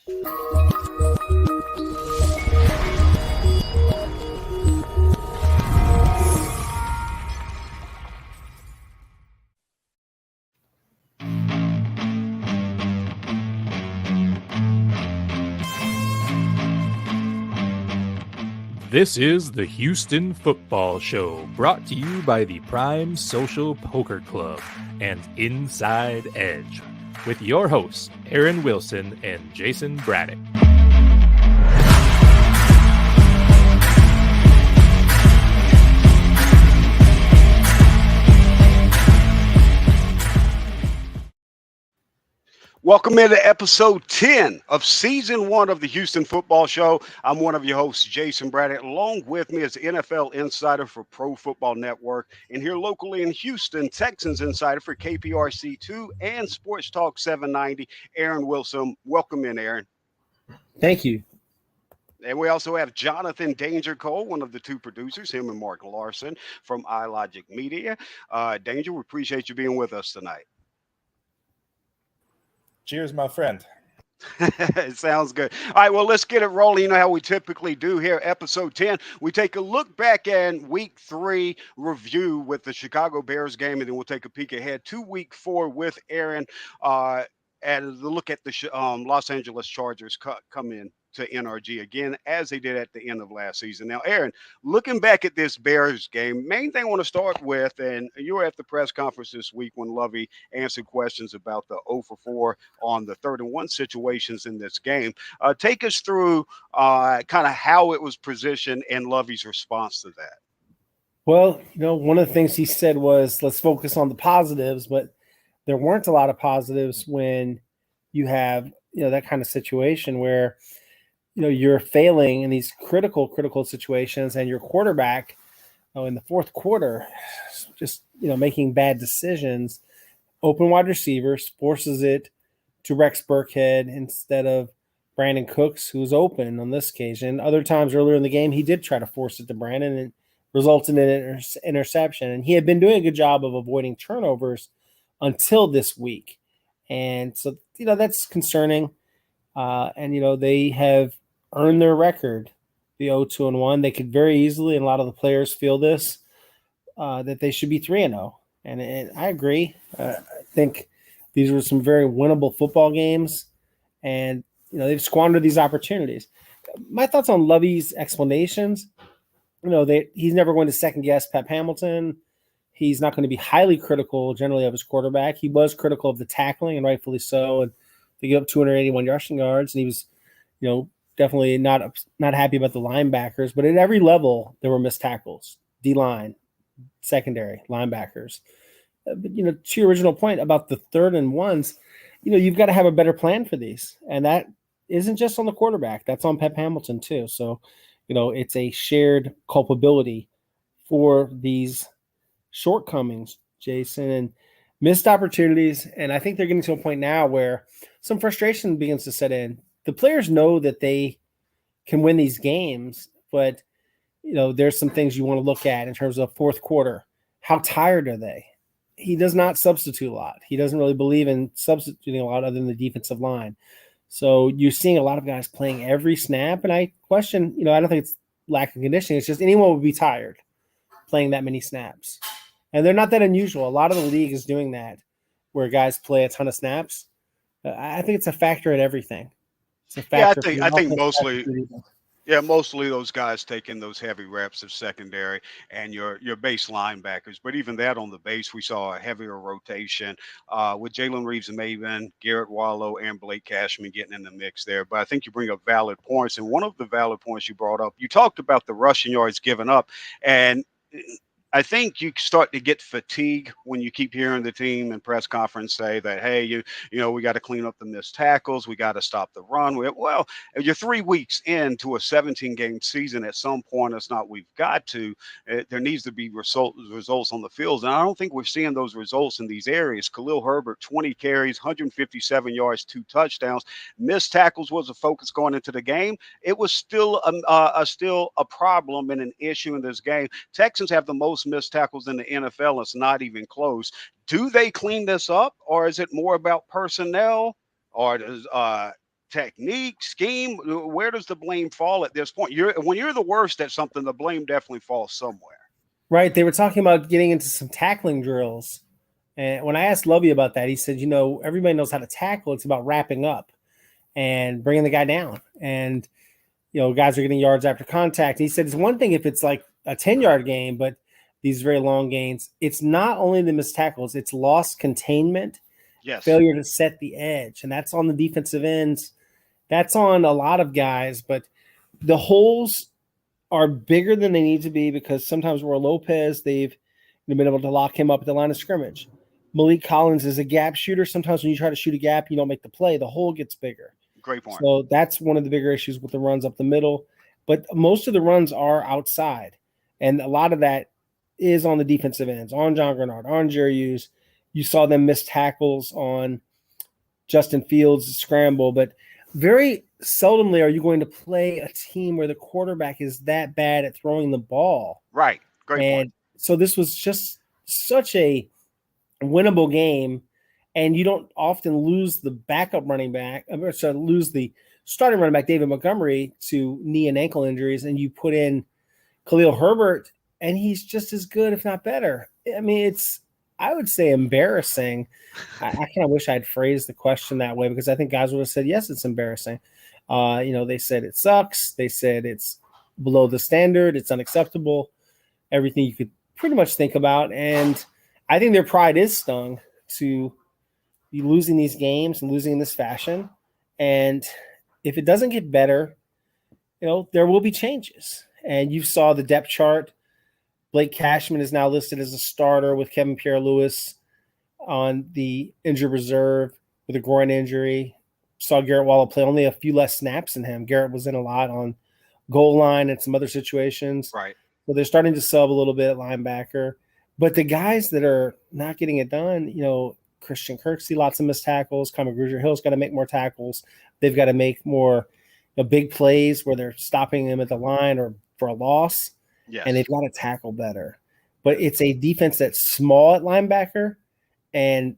This is the Houston Football Show, brought to you by the Prime Social Poker Club and Inside Edge, with your hosts, Aaron Wilson and Jason Braddock. Welcome into episode 10 of season 1 of the Houston Football Show. I'm one of your hosts, Jason Braddock. Along with me is NFL insider for Pro Football Network, and here locally in Houston, Texans insider for KPRC2 and Sports Talk 790, Aaron Wilson. Welcome in, Aaron. Thank you. And we also have Jonathan Danger Cole, one of the two producers, him and Mark Larson from iLogic Media. Danger, we appreciate you being with us tonight. Cheers, my friend. It sounds good. All right, well, let's get it rolling. You know how we typically do here. Episode 10, we take a look back at week 3 review with the Chicago Bears game, and then we'll take a peek ahead to week 4 with Aaron and look at the Los Angeles Chargers come in to NRG again, as they did at the end of last season. Now, Aaron, looking back at this Bears game, main thing I want to start with, and you were at the press conference this week when Lovie answered questions about the 0 for 4 on the 3rd and 1 situations in this game. Take us through kind of how it was positioned and Lovie's response to that. Well, one of the things he said was, let's focus on the positives, but there weren't a lot of positives when you have, that kind of situation where you're failing in these critical situations, and your quarterback in the fourth quarter just, making bad decisions, open wide receivers, forces it to Rex Burkhead instead of Brandon Cooks, who's open on this occasion. Other times earlier in the game, he did try to force it to Brandon, and it resulted in an interception. And he had been doing a good job of avoiding turnovers until this week. And so, that's concerning. And they have earned their record, the 0-2-1. They could very easily, and a lot of the players feel this, that they should be 3-0. And I agree. I think these were some very winnable football games, and they've squandered these opportunities. My thoughts on Lovie's explanations, he's never going to second guess Pep Hamilton. He's not going to be highly critical generally of his quarterback. He was critical of the tackling, and rightfully so. And they gave up 281 rushing yards, and he was, definitely not happy about the linebackers. But at every level, there were missed tackles, D-line, secondary, linebackers. But, to your original point about the 3rd and 1s, you've got to have a better plan for these. And that isn't just on the quarterback. That's on Pep Hamilton too. So, it's a shared culpability for these shortcomings, Jason, and missed opportunities. And I think they're getting to a point now where some frustration begins to set in. The players know that they can win these games, but there's some things you want to look at in terms of fourth quarter. How tired are they? He does not substitute a lot. He doesn't really believe in substituting a lot other than the defensive line. So you're seeing a lot of guys playing every snap, and I question, I don't think it's lack of conditioning. It's just anyone would be tired playing that many snaps. And they're not that unusual. A lot of the league is doing that, where guys play a ton of snaps. I think it's a factor in everything. It's a factor. I think mostly those guys taking those heavy reps of secondary and your base linebackers. But even that on the base, we saw a heavier rotation with Jalen Reeves-Maybin, Garrett Wallow, and Blake Cashman getting in the mix there. But I think you bring up valid points. And one of the valid points you brought up, you talked about the rushing yards given up. And I think you start to get fatigue when you keep hearing the team in press conference say that, hey, we got to clean up the missed tackles. We got to stop the run. Well, you're 3 weeks into a 17-game season. At some point, it's not we've got to. There needs to be results on the field. And I don't think we're seeing those results in these areas. Khalil Herbert, 20 carries, 157 yards, 2 touchdowns. Missed tackles was a focus going into the game. It was still a problem and an issue in this game. Texans have the most missed tackles in the NFL. It's not even close. Do they clean this up, or is it more about personnel, or does technique, scheme? Where does the blame fall at this point? When you're the worst at something, the blame definitely falls somewhere. Right. They were talking about getting into some tackling drills. And when I asked Lovey about that, he said, everybody knows how to tackle. It's about wrapping up and bringing the guy down. And, guys are getting yards after contact. And he said, it's one thing if it's like a 10-yard game, but these very long gains, it's not only the missed tackles, it's lost containment, failure to set the edge. And that's on the defensive ends. That's on a lot of guys, but the holes are bigger than they need to be because sometimes Roy Lopez, they've been able to lock him up at the line of scrimmage. Malik Collins is a gap shooter. Sometimes when you try to shoot a gap, you don't make the play. The hole gets bigger. Great point. So that's one of the bigger issues with the runs up the middle. But most of the runs are outside. And a lot of that is on the defensive ends, on John Grenard, on Jerry Hughes. You saw them miss tackles on Justin Fields' scramble. But very seldomly are you going to play a team where the quarterback is that bad at throwing the ball. Right. Great point. So this was just such a winnable game, and you don't often lose the backup running back, lose the starting running back, David Montgomery, to knee and ankle injuries, and you put in Khalil Herbert, and he's just as good, if not better. I mean, it's, I would say, embarrassing. I kind of wish I'd phrased the question that way because I think guys would have said, yes, it's embarrassing. They said it sucks. They said it's below the standard. It's unacceptable. Everything you could pretty much think about. And I think their pride is stung to be losing these games and losing in this fashion. And if it doesn't get better, there will be changes. And you saw the depth chart. Blake Cashman is now listed as a starter with Kevin Pierre-Louis on the injured reserve with a groin injury. Saw Garrett Waller play only a few less snaps than him. Garrett was in a lot on goal line and some other situations. Right. So they're starting to sub a little bit at linebacker. But the guys that are not getting it done, Christian Kirksey, lots of missed tackles. Conor Grugier-Hill's got to make more tackles. They've got to make more big plays where they're stopping them at the line or for a loss. Yes. And they've got to tackle better. But it's a defense that's small at linebacker and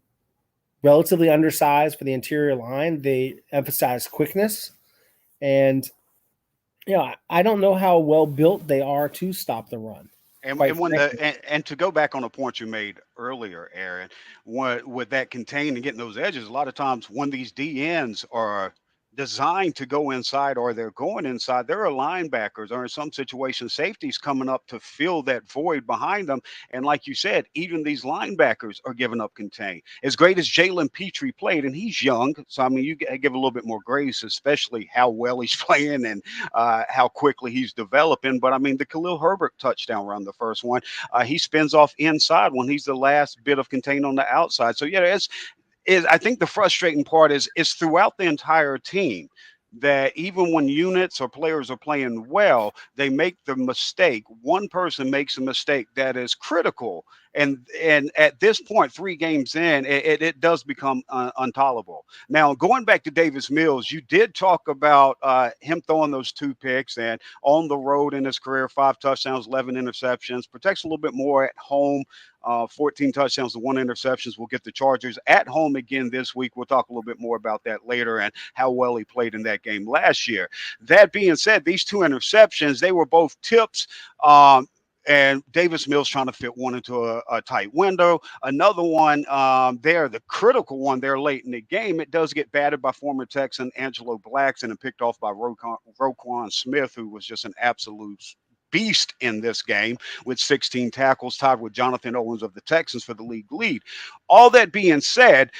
relatively undersized for the interior line. They emphasize quickness. And, I don't know how well built they are to stop the run. And to go back on a point you made earlier, Aaron, with that contain and getting those edges, a lot of times when these DNs are designed to go inside or they're going inside, there are linebackers or in some situations safeties coming up to fill that void behind them. And like you said, even these linebackers are giving up contain. As great as Jalen Petrie played, and he's young, so I mean you give a little bit more grace, especially how well he's playing and how quickly he's developing. But I mean the Khalil Herbert touchdown run, the first one, he spins off inside when he's the last bit of contain on the outside. So yeah, I think the frustrating part is throughout the entire team that even when units or players are playing well, they make the mistake. One person makes a mistake that is critical. And at this point, 3 games in, it does become intolerable. Now, going back to Davis Mills, you did talk about him throwing those 2 picks and on the road in his career, 5 touchdowns, 11 interceptions, protects a little bit more at home. 14 touchdowns and 1 interceptions. We'll get the Chargers at home again this week. We'll talk a little bit more about that later and how well he played in that game last year. That being said, these 2 interceptions, they were both tips. And Davis Mills trying to fit one into a tight window. Another one the critical one there late in the game, it does get batted by former Texan Angelo Blackson and picked off by Roquan Smith, who was just an absolute beast in this game with 16 tackles, tied with Jonathan Owens of the Texans for the league lead. All that being said,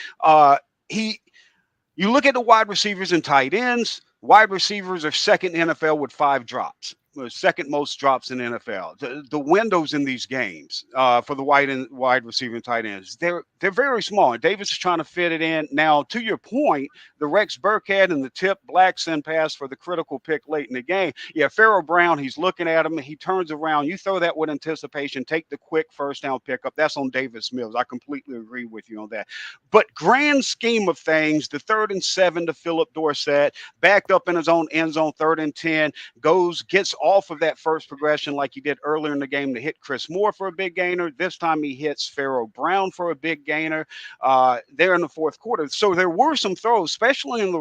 you look at the wide receivers and tight ends. Wide receivers are second in NFL with 5 drops. Second most drops in the NFL. The windows in these games for the wide receiver and tight ends, they're very small. And Davis is trying to fit it in. Now, to your point, the Rex Burkhead and the tip Blackson pass for the critical pick late in the game. Yeah, Pharaoh Brown, he's looking at him. He turns around. You throw that with anticipation. Take the quick first down pickup. That's on Davis Mills. I completely agree with you on that. But grand scheme of things, the 3rd and 7 to Philip Dorsett, backed up in his own end zone, 3rd and 10, gets off of that first progression like he did earlier in the game to hit Chris Moore for a big gainer. This time he hits Pharaoh Brown for a big gainer there in the 4th quarter. So there were some throws, especially in the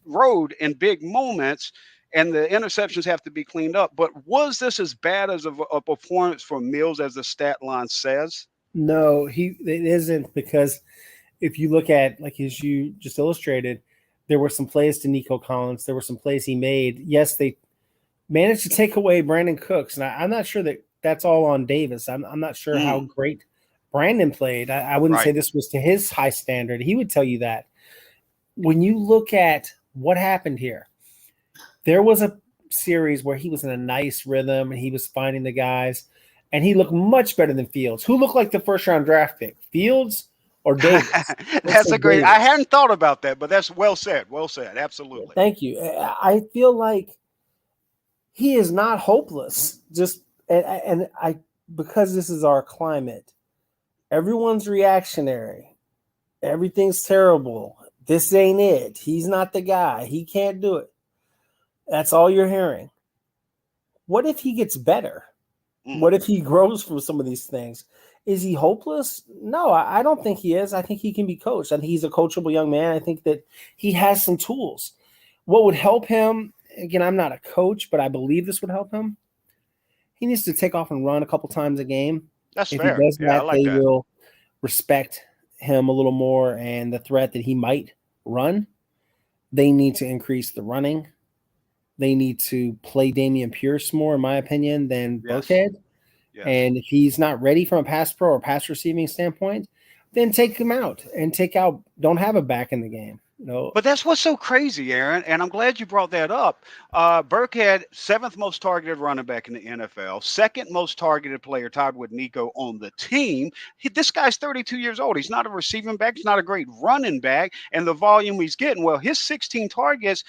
road in big moments, and the interceptions have to be cleaned up. But was this as bad as a performance for Mills as the stat line says? No, it isn't, because if you look at, like as you just illustrated, there were some plays to Nico Collins. There were some plays he made. Yes, they managed to take away Brandon Cooks, and I'm not sure that that's all on Davis. I'm not sure how great Brandon played. I wouldn't say this was to his high standard. He would tell you that. When you look at what happened here, there was a series where he was in a nice rhythm and he was finding the guys, and he looked much better than Fields. Who looked like the first-round draft pick, Fields or Davis? That's a great – I hadn't thought about that, but that's well said. Well said. Absolutely. Thank you. I feel like he is not hopeless. Because this is our climate, everyone's reactionary. Everything's terrible. This ain't it. He's not the guy. He can't do it. That's all you're hearing. What if he gets better? What if he grows from some of these things? Is he hopeless? No, I don't think he is. I think he can be coached. I think he's a coachable young man. I think that he has some tools. What would help him, again, I'm not a coach, but I believe this would help him. He needs to take off and run a couple times a game. That's if fair. If he does that, like they will respect him a little more, and the threat that he might run. They need to increase the running. They need to play Dameon Pierce more, in my opinion, than Burkhead. Yes. And if he's not ready from a pass pro or pass receiving standpoint, then take him out and don't have a back in the game. No. But that's what's so crazy, Aaron, and I'm glad you brought that up. Burkhead, 7th most targeted running back in the NFL, 2nd most targeted player, tied with Nico on the team. This guy's 32 years old. He's not a receiving back. He's not a great running back. And the volume he's getting, well, his 16 targets,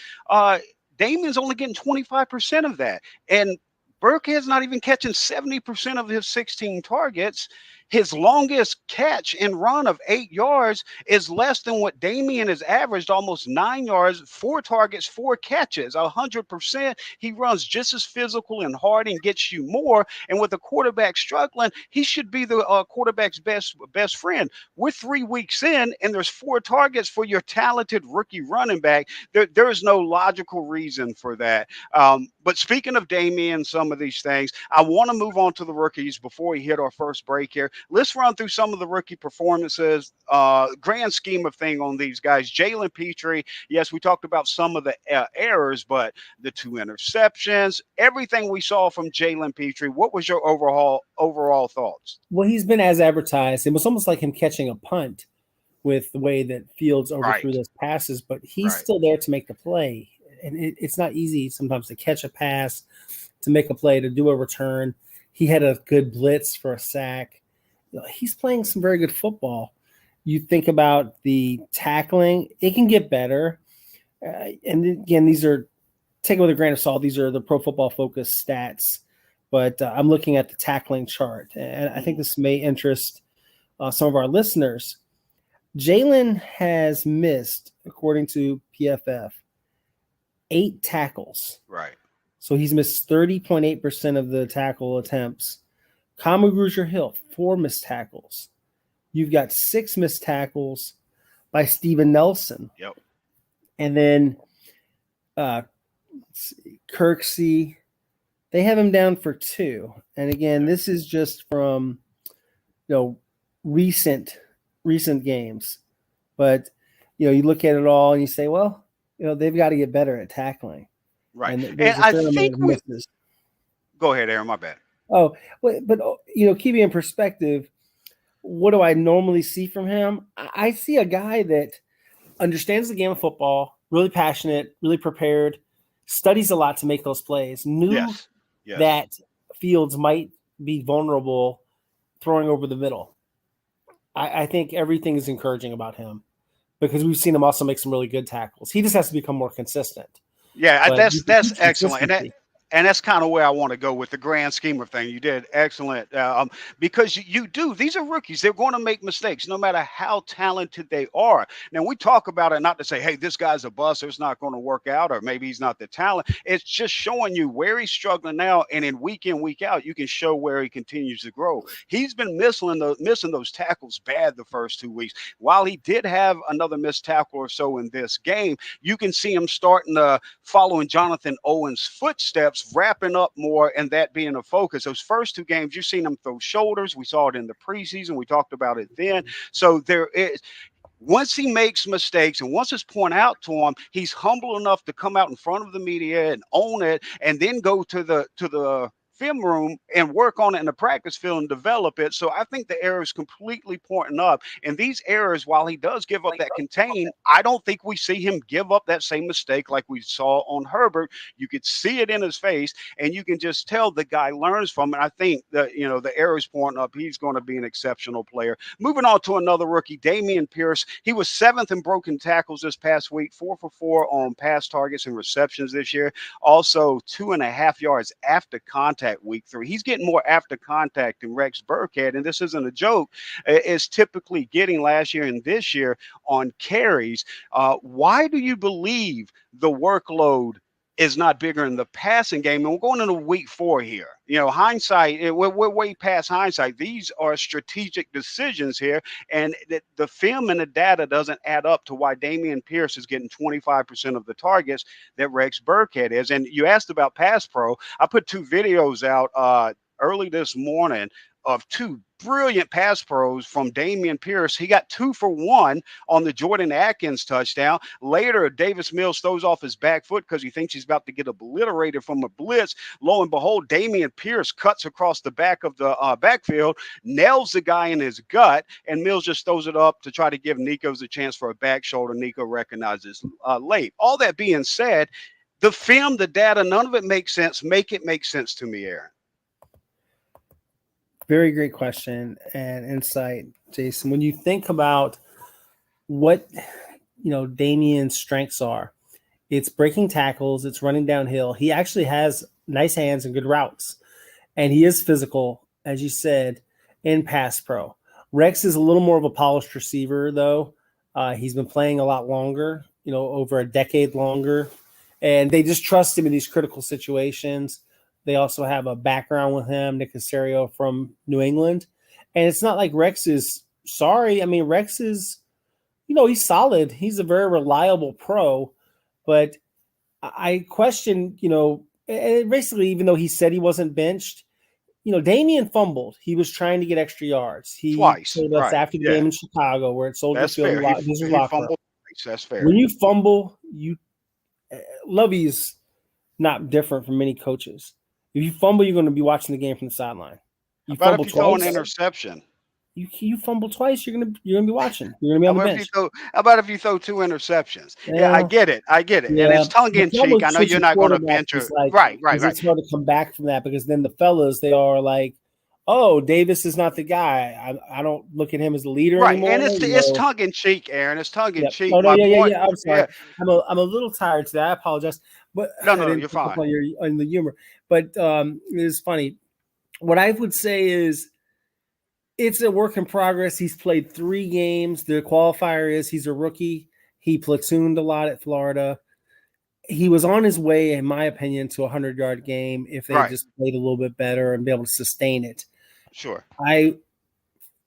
Damien's only getting 25% of that. And Burkhead's not even catching 70% of his 16 targets. His longest catch and run of 8 yards is less than what Damien has averaged, almost 9 yards, 4 targets, 4 catches, 100%. He runs just as physical and hard and gets you more. And with the quarterback struggling, he should be the quarterback's best friend. We're 3 weeks in, and there's 4 targets for your talented rookie running back. There is no logical reason for that. But speaking of Damien, some of these things, I want to move on to the rookies before we hit our first break here. Let's run through some of the rookie performances, grand scheme of thing on these guys. Jalen Pitre, yes, we talked about some of the errors, but the 2 interceptions, everything we saw from Jalen Pitre. What was your overall thoughts? Well, he's been as advertised. It was almost like him catching a punt with the way that Fields overthrew those passes, but he's still there to make the play. And it's not easy sometimes to catch a pass, to make a play, to do a return. He had a good blitz for a sack. He's playing some very good football. You think about the tackling, it can get better. And again, these are, take it with a grain of salt. These are the Pro Football Focus stats, but I'm looking at the tackling chart, and I think this may interest some of our listeners. Jalen has missed, according to PFF, 8 tackles. Right. So he's missed 30.8% of the tackle attempts. Kamu Grugier-Hill, 4 missed tackles. You've got 6 missed tackles by Steven Nelson. Yep. And then Kirksey, they have him down for 2. And again, this is just from recent games. But you look at it all and you say, well, they've got to get better at tackling. Right. And I think go ahead, Aaron, my bad. Oh, but keeping in perspective, what do I normally see from him? I see a guy that understands the game of football, really passionate, really prepared, studies a lot to make those plays, knew that Fields might be vulnerable throwing over the middle. I think everything is encouraging about him because we've seen him also make some really good tackles. He just has to become more consistent. Yeah, that's excellent. And that's kind of where I want to go with the grand scheme of things. You did excellent because you do. These are rookies. They're going to make mistakes no matter how talented they are. Now, we talk about it not to say, hey, this guy's a bust, or it's not going to work out, or maybe he's not the talent. It's just showing you where he's struggling now. And in, week out, you can show where he continues to grow. He's been missing those tackles bad the first 2 weeks. While he did have another missed tackle or so in this game, you can see him starting to follow in Jonathan Owens' footsteps, wrapping up more, and that being a focus. Those first 2 games, you've seen him throw shoulders. We saw it in the preseason. We talked about it then. So there is, once he makes mistakes and once it's pointed out to him, he's humble enough to come out in front of the media and own it, and then go to the film room and work on it in the practice field and develop it. So I think the error is completely pointing up. And these errors, while he does give up that contain, I don't think we see him give up that same mistake like we saw on Herbert. You could see it in his face, and you can just tell the guy learns from it. I think that, the error is pointing up. He's going to be an exceptional player. Moving on to another rookie, Dameon Pierce. He was 7th in broken tackles this past week, 4 for 4 on pass targets and receptions this year. Also 2.5 yards after contact week 3. He's getting more after contact than Rex Burkhead, and this isn't a joke. Is typically getting last year and this year on carries. Why do you believe the workload is not bigger in the passing game? And we're going into week 4 here. Hindsight, we're way past hindsight. These are strategic decisions here, and the film and the data doesn't add up to why Dameon Pierce is getting 25% of the targets that Rex Burkhead is. And you asked about Pass Pro. I put 2 videos out early this morning of 2 brilliant pass pros from Dameon Pierce. He got 2 for 1 on the Jordan Atkins touchdown. Later, Davis Mills throws off his back foot because he thinks he's about to get obliterated from a blitz. Lo and behold, Dameon Pierce cuts across the back of the backfield, nails the guy in his gut, and Mills just throws it up to try to give Nico's a chance for a back shoulder. Nico recognizes late. All that being said, the film, the data, none of it makes sense. Make it make sense to me, Aaron. Very great question and insight, Jason. When you think about what, Dameon's strengths are, it's breaking tackles, it's running downhill. He actually has nice hands and good routes, and he is physical, as you said, in pass pro. Rex is a little more of a polished receiver, though. He's been playing a lot longer, over a decade longer, and they just trust him in these critical situations. They also have a background with him, Nick Caserio from New England. And it's not like Rex is sorry. I mean, Rex is, he's solid. He's a very reliable pro. But I question, basically, even though he said he wasn't benched, Dameon fumbled. He was trying to get extra yards. He Twice, told us after the game in Chicago where it sold the field. That's fair. When you fumble, Lovey's not different from many coaches. If you fumble, you're going to be watching the game from the sideline. How about if you throw an interception? You fumble twice, you're gonna be watching. You're gonna be on the bench. How about if you throw 2 interceptions? Yeah, I get it. Yeah. And it's tongue in cheek. I know you're not going to bench her. Right. It's hard to come back from that because then the fellas, they are like, oh, Davis is not the guy. I don't look at him as the leader anymore. And it's tongue in cheek, Aaron. It's tongue in cheek. Oh, no, yeah. I'm sorry. Yeah. I'm a little tired today. I apologize. But no, you're fine. On the humor. But it's funny. What I would say is it's a work in progress. He's played 3 games. The qualifier is he's a rookie. He platooned a lot at Florida. He was on his way, in my opinion, to a 100-yard game if they just played a little bit better and be able to sustain it. Sure. I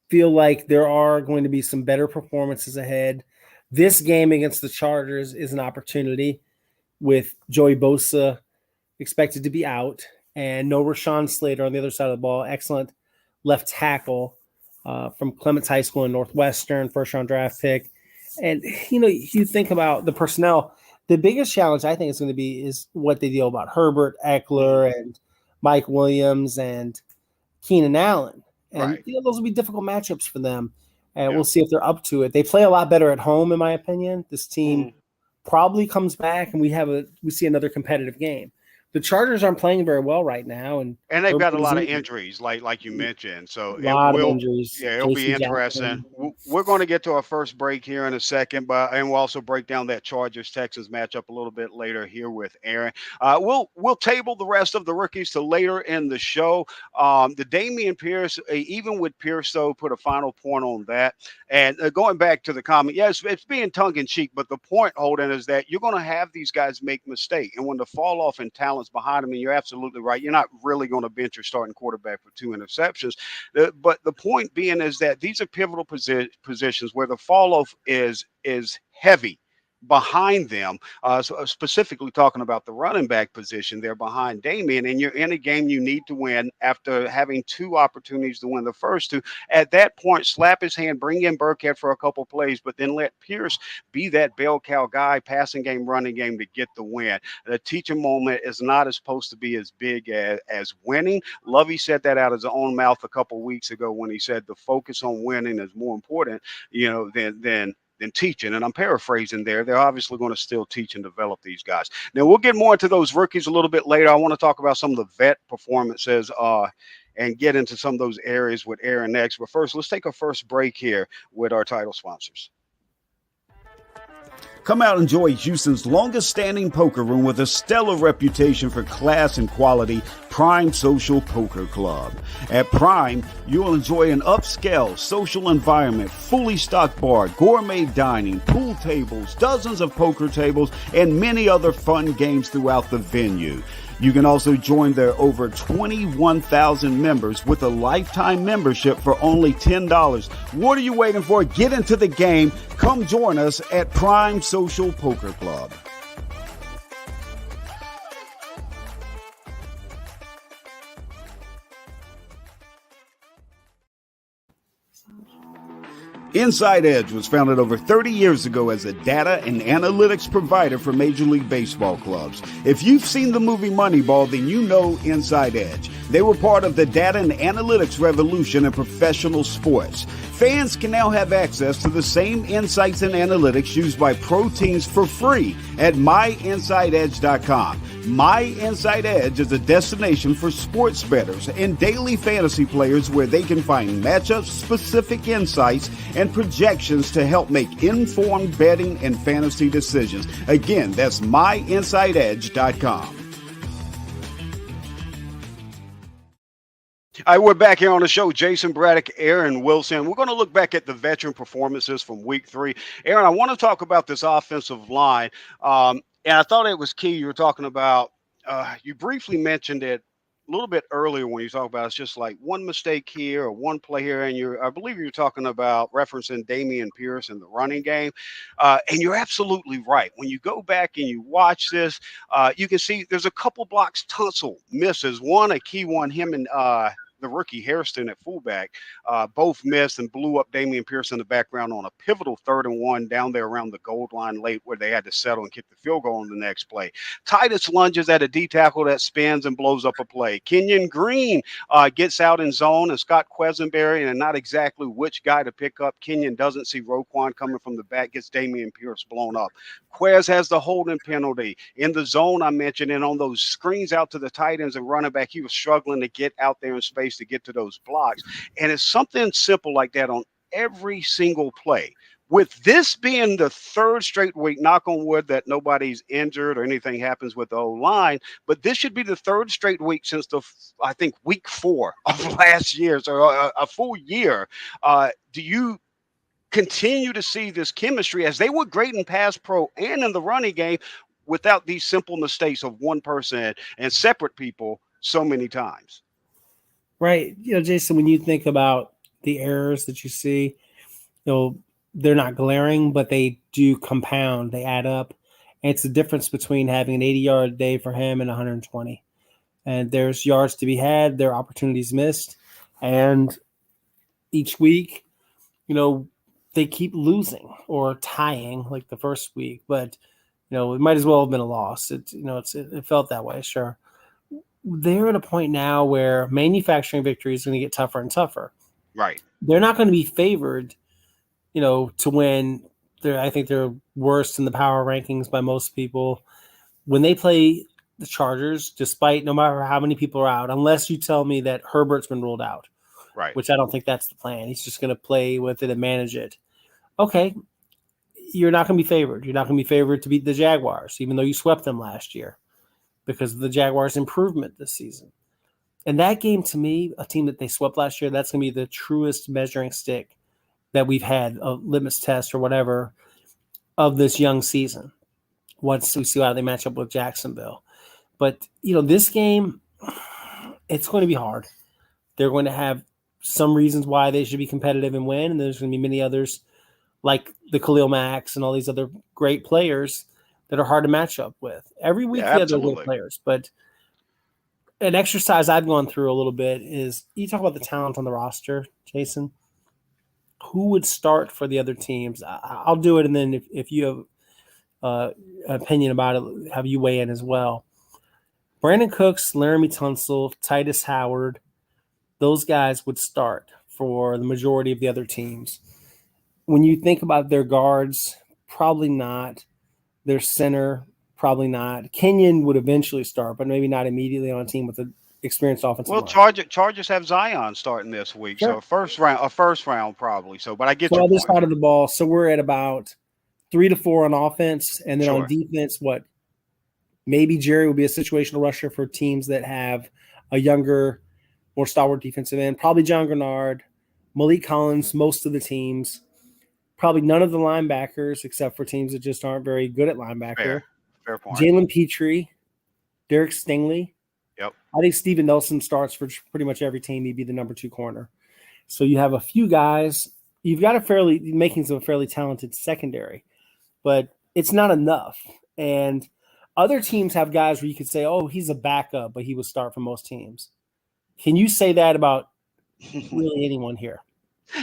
feel like there are going to be some better performances ahead. This game against the Chargers is an opportunity with Joey Bosa expected to be out and no Rashawn Slater on the other side of the ball. Excellent left tackle from Clements High School in Northwestern, first-round draft pick. And, you think about the personnel, the biggest challenge I think is going to be is what they deal about Herbert, Eckler, and Mike Williams, and Keenan Allen. And those will be difficult matchups for them. And we'll see if they're up to it. They play a lot better at home, in my opinion. This team probably comes back and we see another competitive game. the Chargers aren't playing very well right now, and they've got a lot of injuries, like you mentioned. So injuries. It'll be interesting. We're going to get to our first break here in a second, and we'll also break down that Chargers-Texans matchup a little bit later here with Aaron. We'll table the rest of the rookies to later in the show. The Dameon Pierce, even with Pierce though, put a final point on that. And going back to the comment, yes, it's being tongue in cheek, but the point, Holden, is that you're going to have these guys make mistakes, and when the fall off in talent's behind them, and you're absolutely right, you're not really going to bench your starting quarterback for 2 interceptions. But the point being is that these are pivotal positions where the fall off is heavy behind them, so specifically talking about the running back position there behind Dameon, and you're in a game you need to win after having 2 opportunities to win the first 2. At that point, slap his hand, bring in Burkhead for a couple plays, but then let Pierce be that bell cow guy, passing game, running game to get the win. The teaching moment is not supposed to be as big as winning. Lovey said that out of his own mouth a couple weeks ago when he said the focus on winning is more important, than teaching. And I'm paraphrasing there. They're obviously going to still teach and develop these guys. Now, we'll get more into those rookies a little bit later. I want to talk about some of the vet performances and get into some of those areas with Aaron next. But first, let's take a first break here with our title sponsors. Come out and enjoy Houston's longest-standing poker room with a stellar reputation for class and quality, Prime Social Poker Club. At Prime, you'll enjoy an upscale social environment, fully stocked bar, gourmet dining, pool tables, dozens of poker tables, and many other fun games throughout the venue. You can also join their over 21,000 members with a lifetime membership for only $10. What are you waiting for? Get into the game. Come join us at Prime Social Poker Club. Inside Edge was founded over 30 years ago as a data and analytics provider for Major League Baseball clubs. If you've seen the movie Moneyball, then you know Inside Edge. They were part of the data and analytics revolution in professional sports. Fans can now have access to the same insights and analytics used by pro teams for free at myinsideedge.com. My Inside Edge is a destination for sports bettors and daily fantasy players where they can find matchup-specific insights and projections to help make informed betting and fantasy decisions. Again, that's myinsideedge.com. All right, we're back here on the show. Jason Braddock, Aaron Wilson. We're going to look back at the veteran performances from week 3. Aaron, I want to talk about this offensive line. And I thought it was key. You were talking about, you briefly mentioned it a little bit earlier when you talk about it's just like one mistake here or one play here. And I believe you're talking about referencing Dameon Pierce in the running game. And you're absolutely right. When you go back and you watch this, you can see there's a couple blocks Tunsil misses. One, a key one, him and the rookie Hairston at fullback, both missed and blew up Dameon Pierce in the background on a pivotal 3rd and 1 down there around the goal line late where they had to settle and kick the field goal on the next play. Titus lunges at a D tackle that spins and blows up a play. Kenyon Green gets out in zone, and Scott Quesenberry, and not exactly which guy to pick up. Kenyon doesn't see Roquan coming from the back, gets Dameon Pierce blown up. Quez has the holding penalty. In the zone I mentioned, and on those screens out to the tight ends and running back, he was struggling to get out there in space to get to those blocks. And it's something simple like that on every single play. With this being the 3rd straight week, knock on wood that nobody's injured or anything happens with the O-line, but this should be the 3rd straight week since I think week 4 of last year, so a full year. Do you continue to see this chemistry as they were great in pass pro and in the running game without these simple mistakes of one person and separate people so many times? Right. Jason, when you think about the errors that you see, they're not glaring, but they do compound. They add up. And it's the difference between having an 80-yard day for him and 120. And there's yards to be had. There are opportunities missed. And each week, they keep losing or tying like the first week. But, it might as well have been a loss. It felt that way, sure. They're at a point now where manufacturing victory is going to get tougher and tougher. Right. They're not going to be favored, to win. I think they're worst in the power rankings by most people. When they play the Chargers, despite no matter how many people are out, unless you tell me that Herbert's been ruled out, right? Which I don't think that's the plan. He's just going to play with it and manage it. Okay, you're not going to be favored. You're not going to be favored to beat the Jaguars, even though you swept them last year, because of the Jaguars' improvement this season. And that game, to me, a team that they swept last year, that's going to be the truest measuring stick that we've had, a litmus test or whatever, of this young season. Once we see how they match up with Jacksonville. But, this game, it's going to be hard. They're going to have some reasons why they should be competitive and win, and there's going to be many others like the Khalil Macks and all these other great players that are hard to match up with. Every week they have their great players, but an exercise I've gone through a little bit is you talk about the talent on the roster, Jason. Who would start for the other teams? I'll do it, and then if you have an opinion about it, have you weigh in as well. Brandon Cooks, Laramie Tunsil, Titus Howard, those guys would start for the majority of the other teams. When you think about their guards, probably not. Their center, probably not. Kenyon would eventually start, but maybe not immediately on a team with an experienced offensive line. Chargers have Zion starting this week, sure. So a first round probably. So, but I get your point. This side of the ball, so we're at about 3 to 4 on offense, and then on defense, what? Maybe Jerry will be a situational rusher for teams that have a younger, more stalwart defensive end. Probably John Grenard, Malik Collins, most of the teams. Probably none of the linebackers, except for teams that just aren't very good at linebacker. Fair point. Jalen Petrie, Derek Stingley. Yep. I think Steven Nelson starts for pretty much every team. He'd be the number 2 corner. So you have a few guys. You've got makings of a fairly talented secondary, but it's not enough. And other teams have guys where you could say, oh, he's a backup, but he would start for most teams. Can you say that about really anyone here?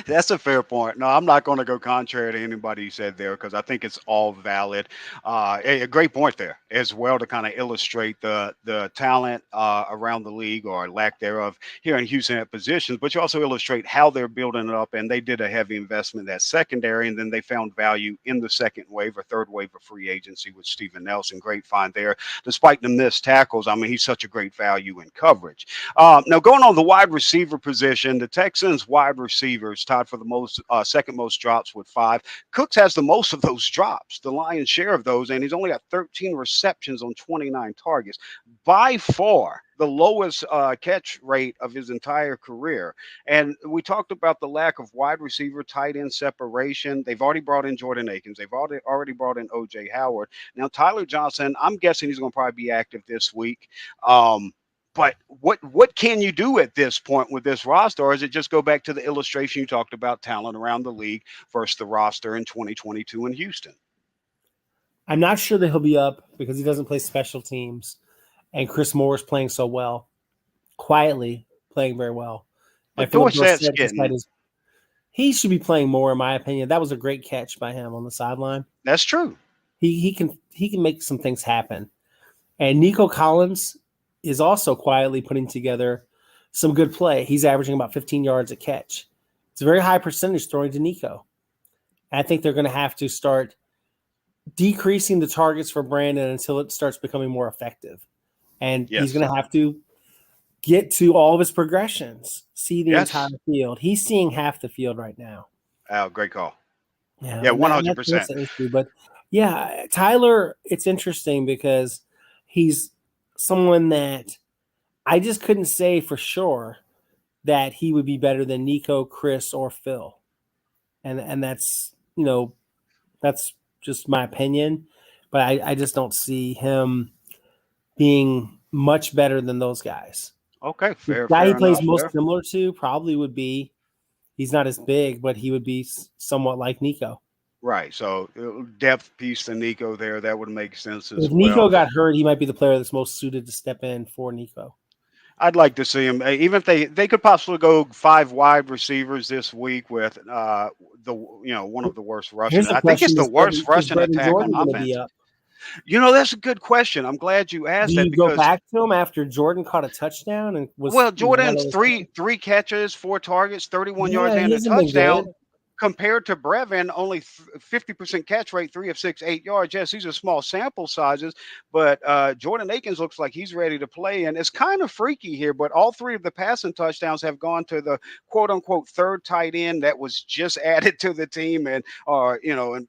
That's a fair point. No, I'm not going to go contrary to anybody you said there because I think it's all valid. A great point there as well to kind of illustrate the talent around the league or lack thereof here in Houston at positions, but you also illustrate how they're building it up. And they did a heavy investment in that secondary, and then they found value in the second wave or third wave of free agency with Steven Nelson. Great find there. Despite the missed tackles, I mean, he's such a great value in coverage. Now, going on the wide receiver position, the Texans wide receivers tied for the second most drops with 5. Cooks has the most of those drops, the lion's share of those, and he's only got 13 receptions on 29 targets. By far, the lowest catch rate of his entire career. And we talked about the lack of wide receiver, tight end separation. They've already brought in Jordan Akins. They've already brought in O.J. Howard. Now, Tyler Johnson, I'm guessing he's going to probably be active this week. But what can you do at this point with this roster? Or is it just go back to the illustration you talked about, talent around the league versus the roster in 2022 in Houston? I'm not sure that he'll be up because he doesn't play special teams. And Chris Moore is playing so well, quietly playing very well. But Dorsett's he should be playing more, in my opinion. That was a great catch by him on the sideline. That's true. He can make some things happen. And Nico Collins is also quietly putting together some good play. He's averaging about 15 yards a catch. It's a very high percentage throwing to Nico. I think they're going to have to start decreasing the targets for Brandon until it starts becoming more effective. And he's going to have to get to all of his progressions, see the entire field. He's seeing half the field right now. Oh, great call. Yeah, 100%. That's an issue. But, yeah, Tyler, it's interesting because he's someone that I just couldn't say for sure that he would be better than Nico, Chris, or Phil. And that's, that's just my opinion. But I just don't see him being much better than those guys. Okay, fair. The guy he plays most similar to probably would be, he's not as big, but he would be somewhat like Nico. Right. So depth piece to Nico there, that would make sense as well. If Nico got hurt, he might be the player that's most suited to step in for Nico. I'd like to see him. Even if they could possibly go 5 wide receivers this week with one of the worst rushing. I think it's the worst rushing attack on offense. That's a good question. I'm glad you asked that. Do you go back to him after Jordan caught a touchdown and was Jordan's three catches, 4 targets, 31 yards and a touchdown. compared to Brevin, only 50% catch rate, 3 of 6, 8 yards. Yes, these are small sample sizes, but Jordan Akins looks like he's ready to play. And it's kind of freaky here, but all 3 of the passing touchdowns have gone to the quote unquote third tight end that was just added to the team and, and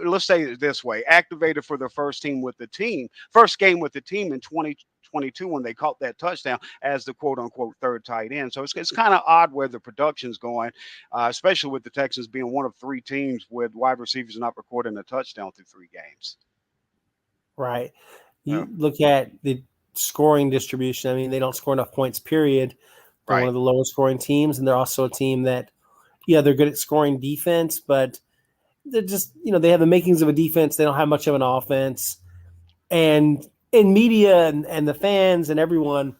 let's say it this way, activated for the first game with the team in 2022 when they caught that touchdown as the quote unquote third tight end. So it's kind of odd where the production's going, especially with the Texans being one of 3 teams with wide receivers not recording a touchdown through 3 games. Right. You look at the scoring distribution. I mean, they don't score enough points, period. They're one of the lowest scoring teams. And they're also a team that, they're good at scoring defense, but they're just, they have the makings of a defense. They don't have much of an offense. And in media and the fans and everyone,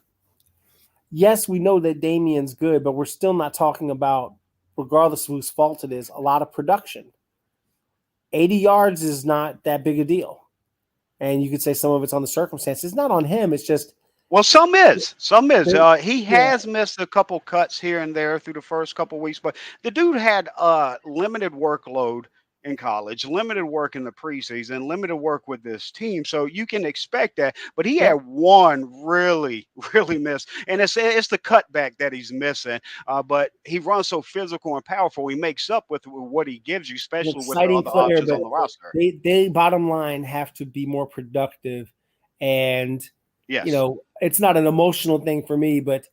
yes, we know that Damien's good, but we're still not talking about, regardless of whose fault it is, a lot of production. 80 yards is not that big a deal. And you could say some of it's on the circumstances. It's not on him. It's just. Well, some is. He has missed a couple cuts here and there through the first couple weeks, but the dude had limited workload in college, limited work in the preseason, limited work with this team. So you can expect that. But he had one really, really miss. And it's the cutback that he's missing. But he runs so physical and powerful. He makes up with what he gives you, especially with the other options on the roster. They bottom line have to be more productive. And, it's not an emotional thing for me, but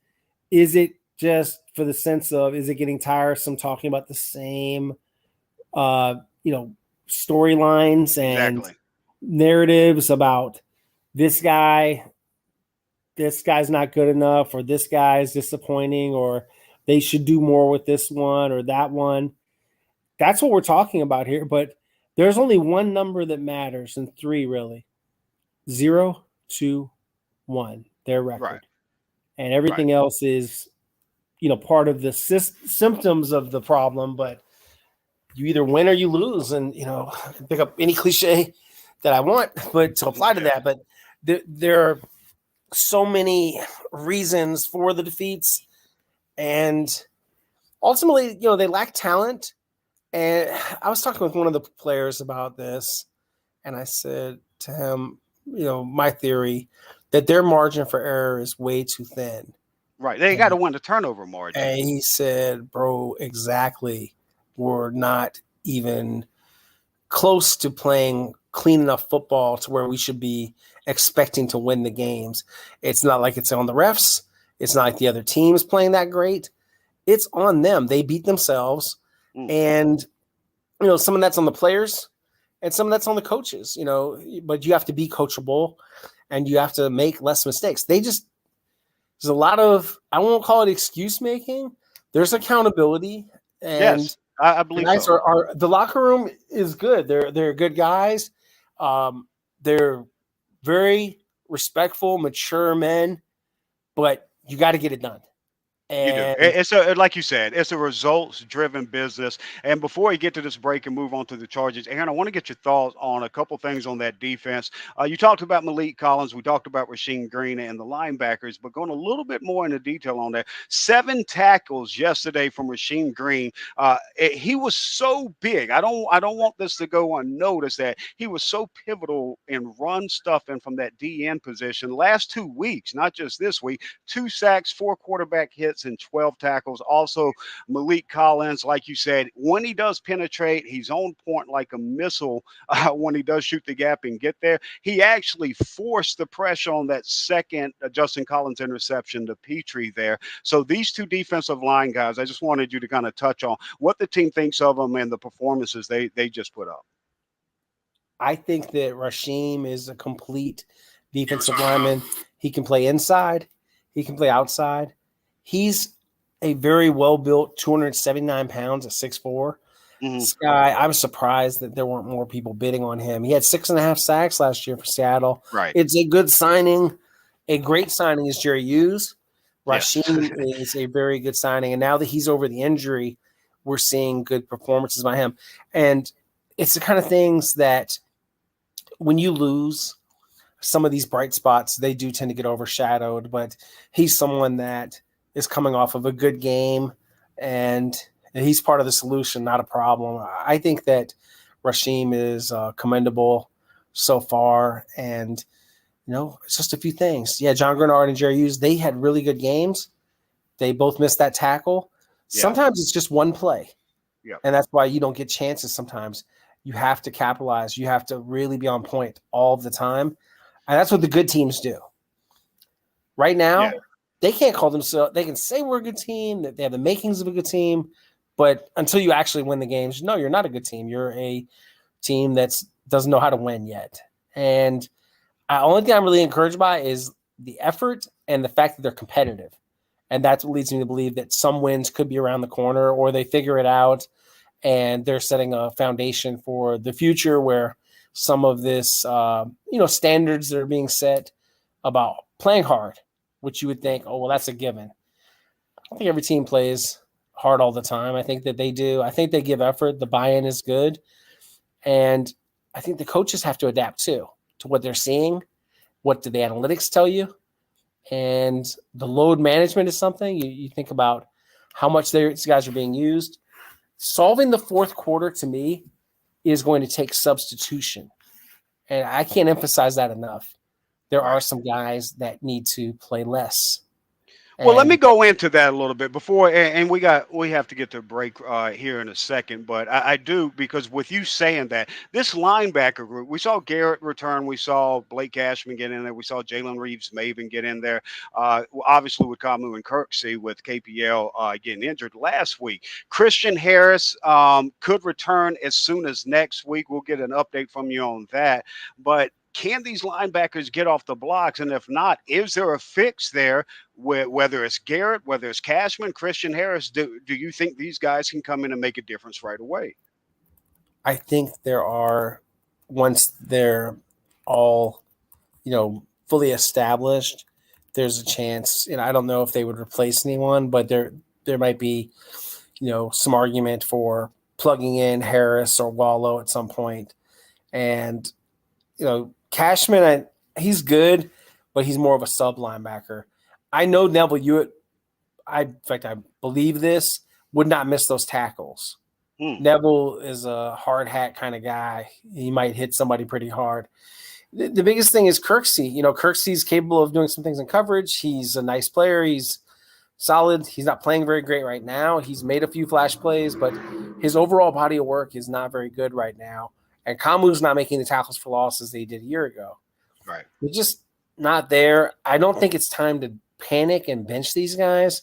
is it just for the sense of, is it getting tiresome talking about the same storylines and narratives about this guy's not good enough, or this guy's disappointing, or they should do more with this one or that one. That's what we're talking about here. But there's only one number that matters, and 3 really. 0, 2, 1, their record. Right. And everything else is, part of the symptoms of the problem, but you either win or you lose. And, I can pick up any cliche that I want, but to apply to that. But there are so many reasons for the defeats. And ultimately, they lack talent. And I was talking with one of the players about this, and I said to him, my theory that their margin for error is way too thin. Right. They got to win the turnover margin. And he said, bro, exactly. We're not even close to playing clean enough football to where we should be expecting to win the games. It's not like it's on the refs. It's not like the other team's playing that great. It's on them. They beat themselves. And, some of that's on the players and some of that's on the coaches, but you have to be coachable and you have to make less mistakes. There's a lot of, I won't call it excuse making. There's accountability. And yes, I believe guys so. The locker room is good. They're good guys. They're very respectful, mature men, but you got to get it done. And you do. Like you said, it's a results-driven business. And before we get to this break and move on to the Chargers, Aaron, I want to get your thoughts on a couple things on that defense. You talked about Malik Collins. We talked about Rasheem Green and the linebackers, but going a little bit more into detail on that. 7 tackles yesterday from Rasheem Green. He was so big. I don't want this to go unnoticed that he was so pivotal in run stuffing from that DN position. Last 2 weeks, not just this week, 2 sacks, 4 quarterback hits, and 12 tackles. Also, Malik Collins, like you said, when he does penetrate, he's on point like a missile when he does shoot the gap and get there. He actually forced the pressure on that second Justin Collins interception to Petrie there. So these 2 defensive line guys, I just wanted you to kind of touch on what the team thinks of them and the performances they just put up. I think that Rasheem is a complete defensive lineman. He can play inside. He can play outside. He's a very well-built 279 pounds at 6'4". This guy, I was surprised that there weren't more people bidding on him. He had 6.5 sacks last year for Seattle. Right. It's a good signing. A great signing is Jerry Hughes. Rasheem is a very good signing. And now that he's over the injury, we're seeing good performances by him. And it's the kind of things that when you lose some of these bright spots, they do tend to get overshadowed. But he's someone that is coming off of a good game, and and he's part of the solution, not a problem. I think that Rasheem is commendable so far, and it's just a few things. Yeah, John Grenard and Jerry Hughes, they had really good games. They both missed that tackle. Yeah. Sometimes it's just one play, and that's why you don't get chances sometimes. You have to capitalize. You have to really be on point all the time, and that's what the good teams do. Right now, they can't call themselves – they can say we're a good team, that they have the makings of a good team, but until you actually win the games, no, you're not a good team. You're a team that doesn't know how to win yet. And the only thing I'm really encouraged by is the effort and the fact that they're competitive. And that's what leads me to believe that some wins could be around the corner, or they figure it out and they're setting a foundation for the future where some of this, standards that are being set about playing hard, which you would think, oh, well, that's a given. I don't think every team plays hard all the time. I think that they do. I think they give effort. The buy-in is good. And I think the coaches have to adapt too to what they're seeing. What do the analytics tell you? And the load management is something you think about how much these guys are being used. Solving the fourth quarter to me is going to take substitution. And I can't emphasize that enough. There are some guys that need to play less. Well, let me go into that a little bit before, and we have to get to a break here in a second, but I do, because with you saying that, this linebacker group, we saw Garrett return, we saw Blake Cashman get in there, we saw Jalen Reeves-Maybin get in there, obviously with Kamu and Kirksey with KPL getting injured last week. Christian Harris could return as soon as next week. We'll get an update from you on that, but can these linebackers get off the blocks? And if not, is there a fix there, whether it's Garrett, whether it's Cashman, Christian Harris? Do you think these guys can come in and make a difference right away? I think there are, once they're all, fully established, there's a chance. I don't know if they would replace anyone, but there might be, some argument for plugging in Harris or Wallow at some point. And, Cashman, he's good, but he's more of a sub linebacker. I know Neville Hewitt, I believe this, would not miss those tackles. Neville is a hard hat kind of guy. He might hit somebody pretty hard. The biggest thing is Kirksey. Kirksey's capable of doing some things in coverage. He's a nice player. He's solid. He's not playing very great right now. He's made a few flash plays, but his overall body of work is not very good right now. And Kamu's not making the tackles for losses they did a year ago. Right. They're just not there. I don't think it's time to panic and bench these guys.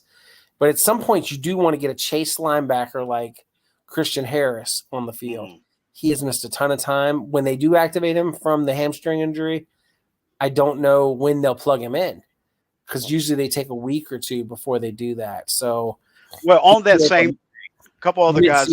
But at some point, you do want to get a chase linebacker like Christian Harris on the field. He has missed a ton of time. When they do activate him from the hamstring injury, I don't know when they'll plug him in, because usually they take a week or two before they do that. So, well, on that same couple other guys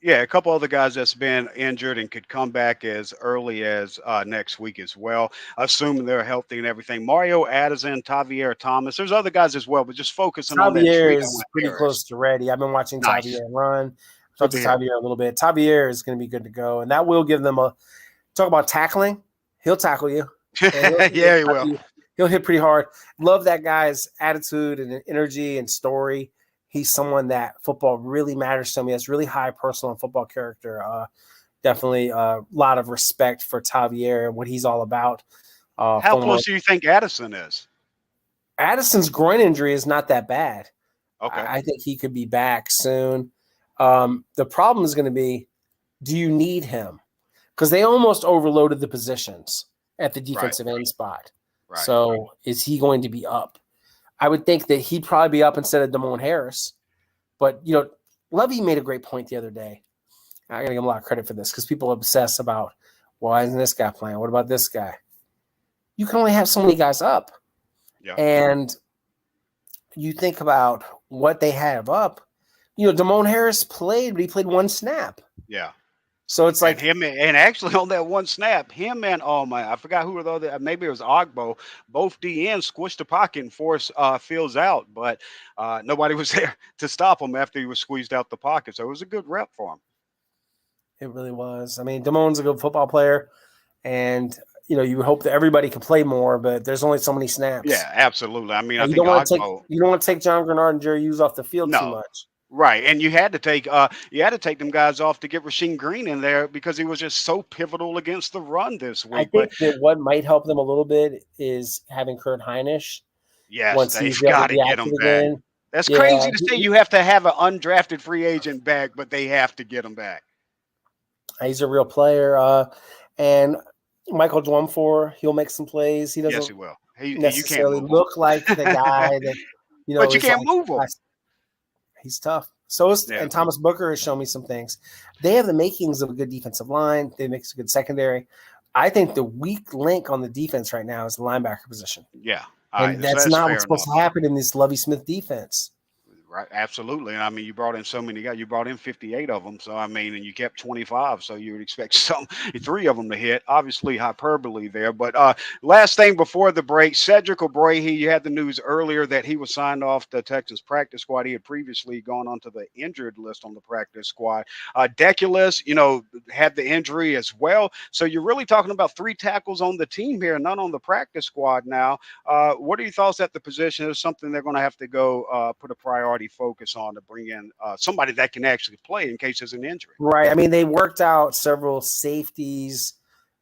a couple other guys that's been injured and could come back as early as next week as well, assuming they're healthy and everything. Mario Addison, Tavier Thomas. There's other guys as well, but just focusing on that. Tavier is pretty close to ready. I've been watching Tavier run. Talk to Tavier a little bit. Tavier is going to be good to go, and that will give them talk about tackling. He'll tackle you. Yeah, he will. He'll hit pretty hard. Love that guy's attitude and energy and story. He's someone that football really matters to me. Has really high personal and football character. Definitely a lot of respect for Tavier and what he's all about. How close do you think Addison is? Addison's groin injury is not that bad. Okay. I think he could be back soon. The problem is going to be, do you need him? Because they almost overloaded the positions at the defensive end spot. Right. So is he going to be up? I would think that he'd probably be up instead of Damone Harris. But, Levy made a great point the other day. I got to give him a lot of credit for this, because people obsess about, why isn't this guy playing? What about this guy? You can only have so many guys up. Yeah. And you think about what they have up. Damone Harris played, but he played one snap. Yeah. So it's like him, and actually on that one snap, him and I forgot who were the other. Maybe it was Ogbo. Both DNs squished the pocket and forced Fields out, but nobody was there to stop him after he was squeezed out the pocket. So it was a good rep for him. It really was. I mean, Damone's a good football player, and you hope that everybody can play more, but there's only so many snaps. Yeah, absolutely. I mean, I think you don't want to take John Grenard and Jerry Hughes off the field too much. Right, and you had to take them guys off to get Rasheem Green in there because he was just so pivotal against the run this I week. But think that what might help them a little bit is having Kurt Heinisch yes, once he's they've got to be get active him back. again. That's Yeah, crazy to say. You have to have an undrafted free agent back, but they have to get him back. he's a real player. And Michael Dwumfor, he'll make some plays. He doesn't Yes, he will. You can't necessarily move look him. like the guy that But you is can't like, move him. he's tough. So is, Yeah. and Thomas Booker has shown me some things. They have the makings of a good defensive line. They make a good secondary. I think the weak link on the defense right now is the linebacker position. Yeah. And that's not what's supposed to happen in this Lovie Smith defense. Right, absolutely. And I mean, you brought in so many guys. You brought in 58 of them. So I mean, and you kept 25. So you would expect 3 of them to hit. Obviously, hyperbole there. But last thing before the break, Cedric O'Brahe. You had the news earlier that he was signed off the Texans practice squad. He had previously gone onto the injured list on the practice squad. Deculus, had the injury as well. So you're really talking about 3 tackles on the team here, none on the practice squad now. What are your thoughts at the position? Is something they're going to have to go put a priority focus on to bring in somebody that can actually play in case there's an injury. Right. I mean, they worked out several safeties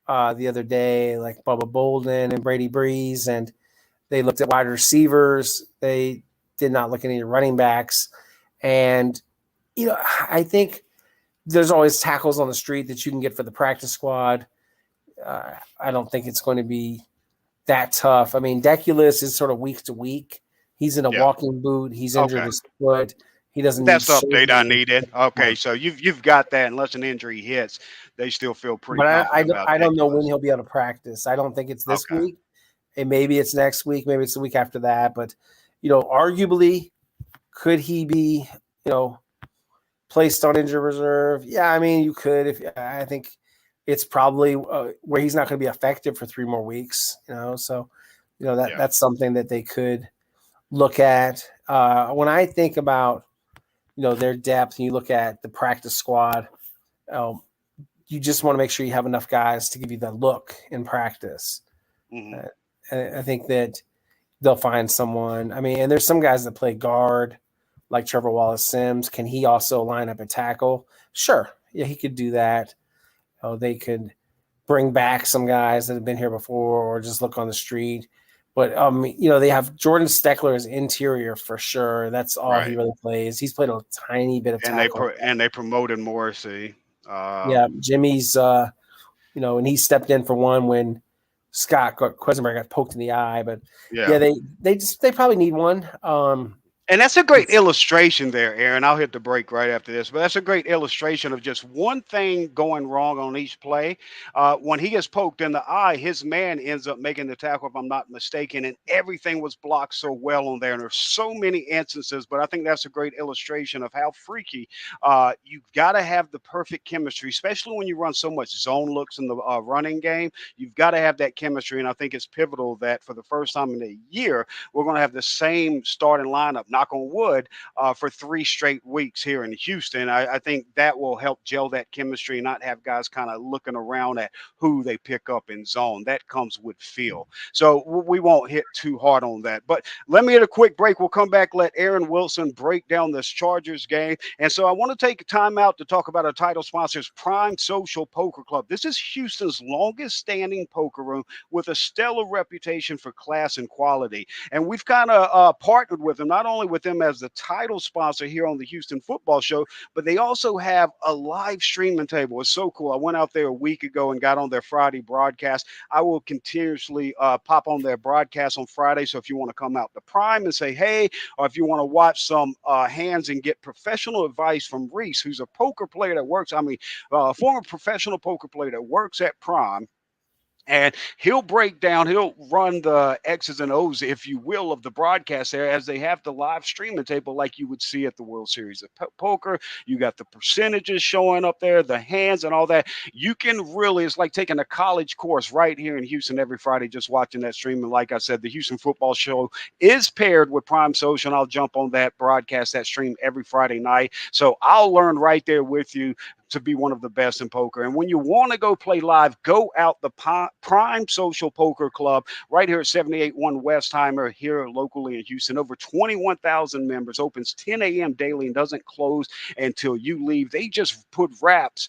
the other day, like Bubba Bolden and Brady Breeze, and they looked at wide receivers. They did not look at any running backs. And, I think there's always tackles on the street that you can get for the practice squad. I don't think it's going to be that tough. I mean, Deculus is sort of week to week. He's in a walking boot. He's injured his foot. He doesn't. That's the update I needed. Okay, so you've got that. Unless an injury hits, they still feel pretty. But I don't know Deculus. when he'll be able to practice. I don't think it's this week. And maybe it's next week. Maybe it's the week after that. But arguably, could he be placed on injured reserve? Yeah, I mean, you could. I think it's probably where he's not going to be effective for 3 more weeks. So that's something that they could look at. When I think about their depth, and you look at the practice squad, you just want to make sure you have enough guys to give you the look in practice. Mm-hmm. I think that they'll find someone. I mean, and there's some guys that play guard, like Trevor Wallace-Sims. Can he also line up a tackle? Sure. Yeah, he could do that. They could bring back some guys that have been here before or just look on the street. But, they have Jordan Steckler as interior for sure. That's all he really plays. He's played a tiny bit of tackle. And they promoted Morrissey. Jimmy's, and he stepped in for one when Scott Quesenberg got poked in the eye. But, they probably need one. And that's a great illustration there, Aaron. I'll hit the break right after this, but that's a great illustration of just one thing going wrong on each play. When he gets poked in the eye, his man ends up making the tackle, if I'm not mistaken, and everything was blocked so well on there. And there's so many instances, but I think that's a great illustration of how freaky you've got to have the perfect chemistry, especially when you run so much zone looks in the running game. You've got to have that chemistry, and I think it's pivotal that for the first time in a year, we're going to have the same starting lineup, knock on wood, for 3 straight weeks here in Houston. I think that will help gel that chemistry and not have guys kind of looking around at who they pick up in zone. That comes with feel. So we won't hit too hard on that. But let me hit a quick break. We'll come back, let Aaron Wilson break down this Chargers game. And so I want to take time out to talk about our title sponsors, Prime Social Poker Club. This is Houston's longest standing poker room with a stellar reputation for class and quality. And we've kind of partnered with them, not only with them as the title sponsor here on the Houston Football Show, but they also have a live streaming table. It's so cool. I went out there a week ago and got on their Friday broadcast. I will continuously pop on their broadcast on Friday. So if you want to come out to Prime and say, hey, or if you want to watch some hands and get professional advice from Reese, who's a poker player that works, a former professional poker player that works at Prime. And he'll run the X's and O's, if you will, of the broadcast there as they have the live streaming table like you would see at the World Series of Poker. You got the percentages showing up there, the hands and all that. You can really, it's like taking a college course right here in Houston every Friday, just watching that stream. And like I said, the Houston Football Show is paired with Prime Social, and I'll jump on that broadcast, that stream every Friday night. So I'll learn right there with you. to be one of the best in poker. And when you want to go play live, go out the Prime Social Poker Club right here at 781 Westheimer here locally in Houston. Over 21,000 members, opens 10 a.m. daily and doesn't close until you leave. They just put wraps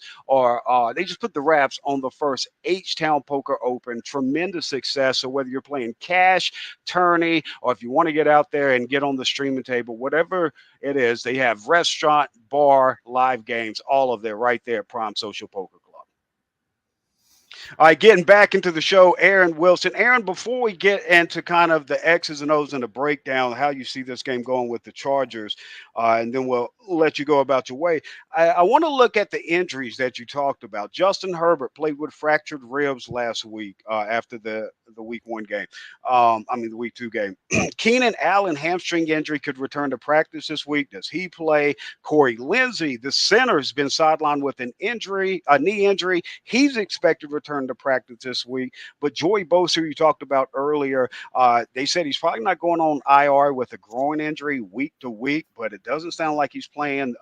the wraps on the first H-Town Poker Open. Tremendous success. So whether you're playing cash, tourney, or if you want to get out there and get on the streaming table, whatever it is, they have restaurant, bar, live games, all of them right there at Prime Social Poker Club. All right, getting back into the show, Aaron Wilson. Aaron, before we get into kind of the X's and O's and the breakdown, how you see this game going with the Chargers, and then we'll let you go about your way. I want to look at the injuries that you talked about. Justin Herbert played with fractured ribs last week after the week 1 game. The week 2 game. Keenan Allen, hamstring injury, could return to practice this week. Does he play? Corey Lindsey, the center, has been sidelined with a knee injury. He's expected to return to practice this week. But Joey Bosa, you talked about earlier, they said he's probably not going on IR with a groin injury week to week, but it doesn't sound like he's playing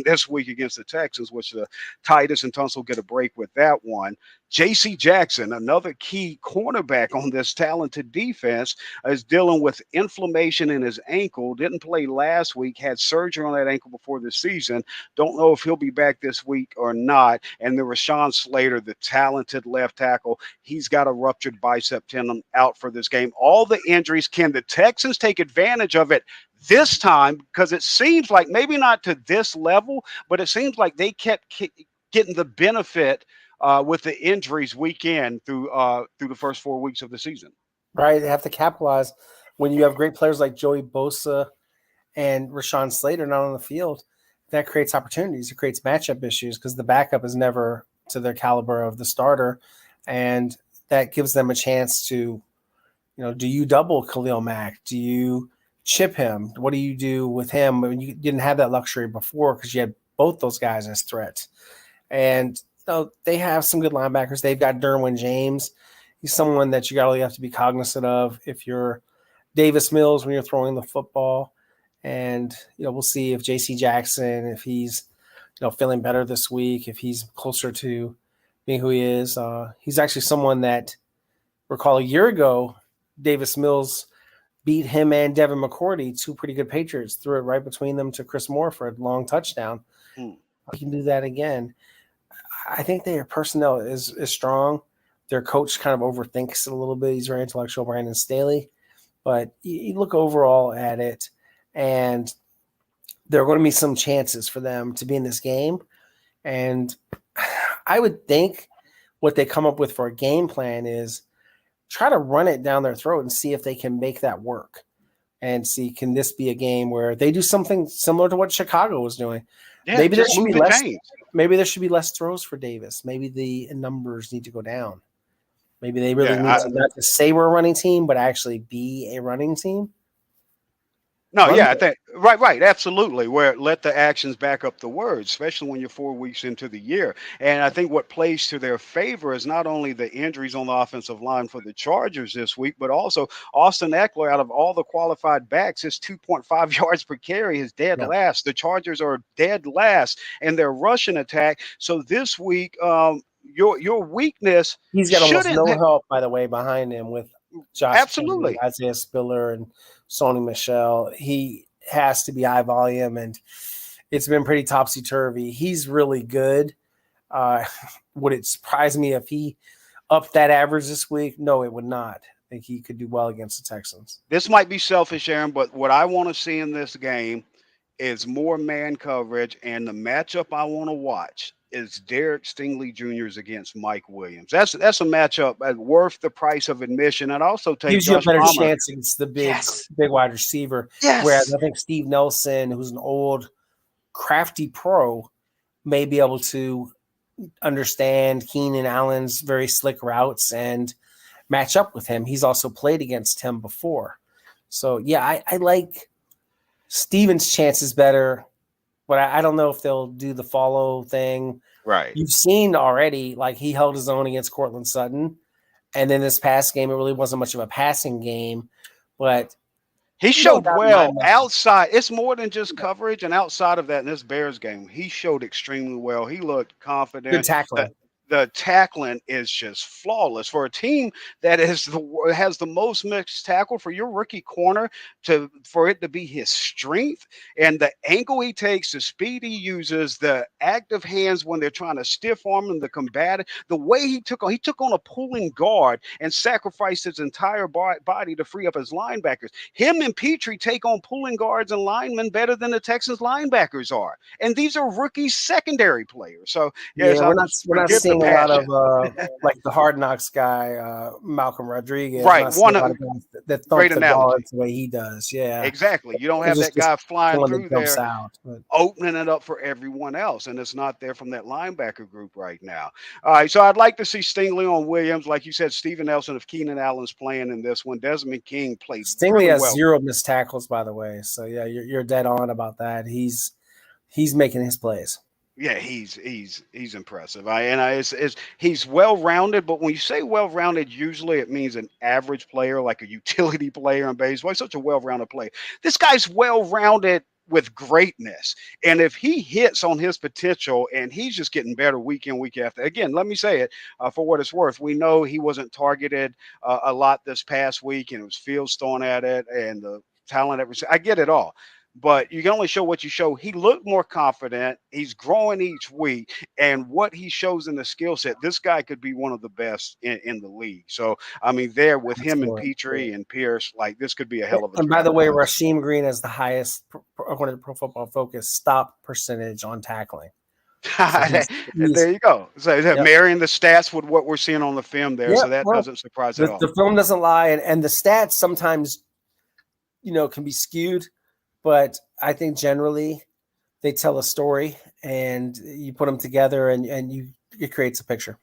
this week against the Texans, which the Titus and Tunsil get a break with that one. J.C. Jackson, another key cornerback on this talented defense, is dealing with inflammation in his ankle. Didn't play last week, had surgery on that ankle before the season. Don't know if he'll be back this week or not. And then Rashawn Slater, the talented left tackle, he's got a ruptured bicep tendon, out for this game. All the injuries. Can the Texans take advantage of it this time? Because it seems like, maybe not to this level, but it seems like they kept getting the benefit with the injuries week in through the first 4 weeks of the season. Right. They have to capitalize when you have great players like Joey Bosa and Rashawn Slater not on the field. That creates opportunities. It creates matchup issues because the backup is never to the caliber of the starter. And that gives them a chance to, do you double Khalil Mack? Do you chip him? What do you do with him? I mean, you didn't have that luxury before because you had both those guys as threats. And they have some good linebackers. They've got Derwin James. He's someone that you really have to be cognizant of if you're Davis Mills when you're throwing the football. And, we'll see if J.C. Jackson, if he's, feeling better this week, if he's closer to being who he is. He's actually someone that, recall a year ago, Davis Mills beat him and Devin McCourty, 2 pretty good Patriots, threw it right between them to Chris Moore for a long touchdown. He can do that again. I think their personnel is strong. Their coach kind of overthinks it a little bit. He's very intellectual, Brandon Staley. But you look overall at it, and there are going to be some chances for them to be in this game. And I would think what they come up with for a game plan is try to run it down their throat and see if they can make that work. And see, can this be a game where they do something similar to what Chicago was doing? Yeah, maybe there should be less. Maybe there should be less throws for Davis. Maybe the numbers need to go down. Maybe they really need to not just say we're a running team, but actually be a running team. No, I think right, absolutely. Where let the actions back up the words, especially when you're 4 weeks into the year. And I think what plays to their favor is not only the injuries on the offensive line for the Chargers this week, but also Austin Eckler, out of all the qualified backs, is 2.5 yards per carry, is dead last. The Chargers are dead last in their rushing attack. So this week, your weakness. He's got almost no help, by the way, behind him with Josh absolutely King, Isaiah Spiller, and Sony Michel. He has to be high volume, and it's been pretty topsy-turvy. He's really good. Would it surprise me if he upped that average this week? No, it would not. I think he could do well against the Texans. This might be selfish, Aaron, but what I want to see in this game is more man coverage, and the matchup I want to watch is Derek Stingley Jr.'s against Mike Williams. That's a matchup worth the price of admission. And also gives you a better chance against the big wide receiver. Yes. Whereas I think Steve Nelson, who's an old, crafty pro, may be able to understand Keenan Allen's very slick routes and match up with him. He's also played against him before. So, I like Steven's chances better. But I don't know if they'll do the follow thing. Right. You've seen already, like he held his own against Cortland Sutton. And then this past game, it really wasn't much of a passing game. But He showed well outside. It's more than just coverage, and outside of that, in this Bears game, he showed extremely well. He looked confident. Good tackling. The tackling is just flawless for a team that has the most mixed tackle. For your rookie corner for it to be his strength, and the angle he takes, the speed he uses, the active hands when they're trying to stiff arm him, the combat, the way he took on a pulling guard and sacrificed his entire body to free up his linebackers. Him and Petrie take on pulling guards and linemen better than the Texans linebackers are, and these are rookie secondary players. So yes, we're not seeing a lot of like the Hard Knocks guy, Malcolm Rodriguez. Right, one of that thumps the guards the way he does. Yeah, exactly. You don't have that guy flying through there, opening it up for everyone else, and it's not there from that linebacker group right now. All right, so I'd like to see Stingley on Williams, like you said. Steven Nelson, if Keenan Allen's playing in this one, Desmond King plays. Stingley has 0 missed tackles, by the way. So yeah, you're dead on about that. He's making his plays. Yeah, he's impressive. He's well-rounded, but when you say well-rounded, usually it means an average player, like a utility player in baseball. He's such a well-rounded player. This guy's well-rounded with greatness, and if he hits on his potential, and he's just getting better week in, week after. Again, let me say it for what it's worth. We know he wasn't targeted a lot this past week, and it was Fields throwing at it, and the talent. I get it all. But you can only show what you show. He looked more confident. He's growing each week. And what he shows in the skill set, this guy could be one of the best in the league. So, I mean, there with him and Petrie and Pierce, like this could be a hell of a. And by the way, Rasheem Green has the highest, according to Pro Football Focus, stop percentage on tackling. So there you go. So marrying the stats with what we're seeing on the film there. So that doesn't surprise at all. The film doesn't lie. And the stats sometimes, can be skewed. But I think generally they tell a story, and you put them together, and it creates a picture.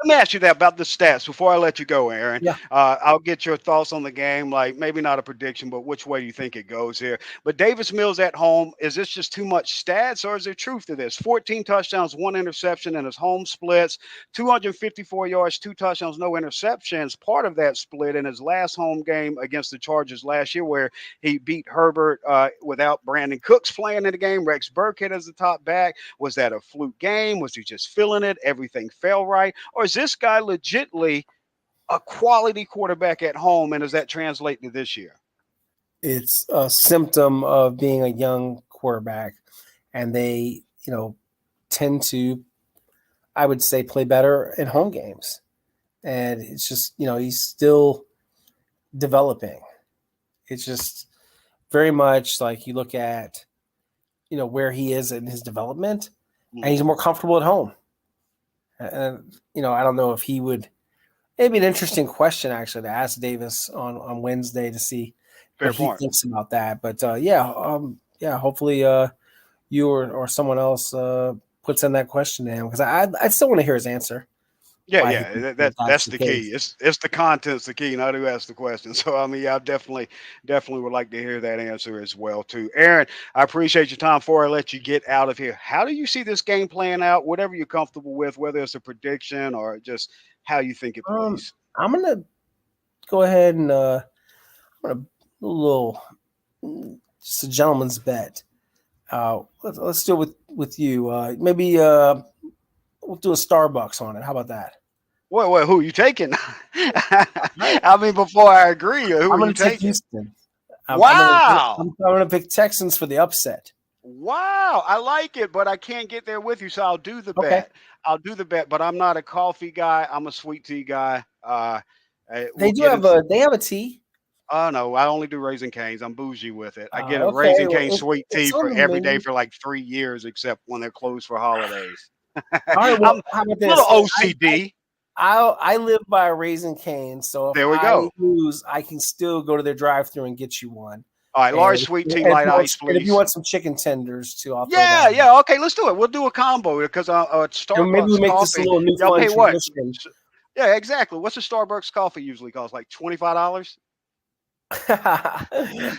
Let me ask you that about the stats before I let you go, Aaron. Yeah. I'll get your thoughts on the game, like maybe not a prediction, but which way you think it goes here. But Davis Mills at home, is this just too much stats, or is there truth to this? 14 touchdowns, 1 interception in his home splits, 254 yards, 2 touchdowns, no interceptions. Part of that split in his last home game against the Chargers last year, where he beat Herbert without Brandon Cooks playing in the game. Rex Burkhead as the top back. Was that a fluke game? Was he just feeling it? Everything fell right? Or is this guy legitimately a quality quarterback at home, and does that translate to this year? It's a symptom of being a young quarterback, and they, tend to, I would say, play better in home games. And it's just, he's still developing. It's just very much like you look at, where he is in his development, and he's more comfortable at home. And, I don't know if he would – it'd be an interesting question, actually, to ask Davis on Wednesday to see what he thinks about that. But, hopefully you or someone else puts in that question to him, because I still want to hear his answer. Yeah, that's the key. It's the content's the key, not who asks the question. So, I mean, I definitely would like to hear that answer as well, too. Aaron, I appreciate your time. Before I let you get out of here, how do you see this game playing out, whatever you're comfortable with, whether it's a prediction or just how you think it plays? I'm going to go ahead and I'm going to just a gentleman's bet. Let's do it with you. Maybe we'll do a Starbucks on it. How about that? Wait, who are you taking? I mean, before I agree, who are you taking? Houston. Wow. I'm going to pick Texans for the upset. Wow. I like it, but I can't get there with you, so I'll do the bet. I'll do the bet, but I'm not a coffee guy. I'm a sweet tea guy. They have a tea. Oh, no, I only do Raising Cane's. I'm bougie with it. I get a Raising Cane sweet tea for every day for like 3 years, except when they're closed for holidays. All right, well, how about this? A little OCD. I live by a Raising Cane, so if there we go. I lose, I can still go to their drive-thru and get you one. All right, large sweet tea, light ice, please. If you want some chicken tenders too, I'll yeah. Okay, let's do it. We'll do a combo because Starbucks maybe we make coffee. This a little new fun tradition. Yeah, exactly. What's a Starbucks coffee usually cost? Like $25.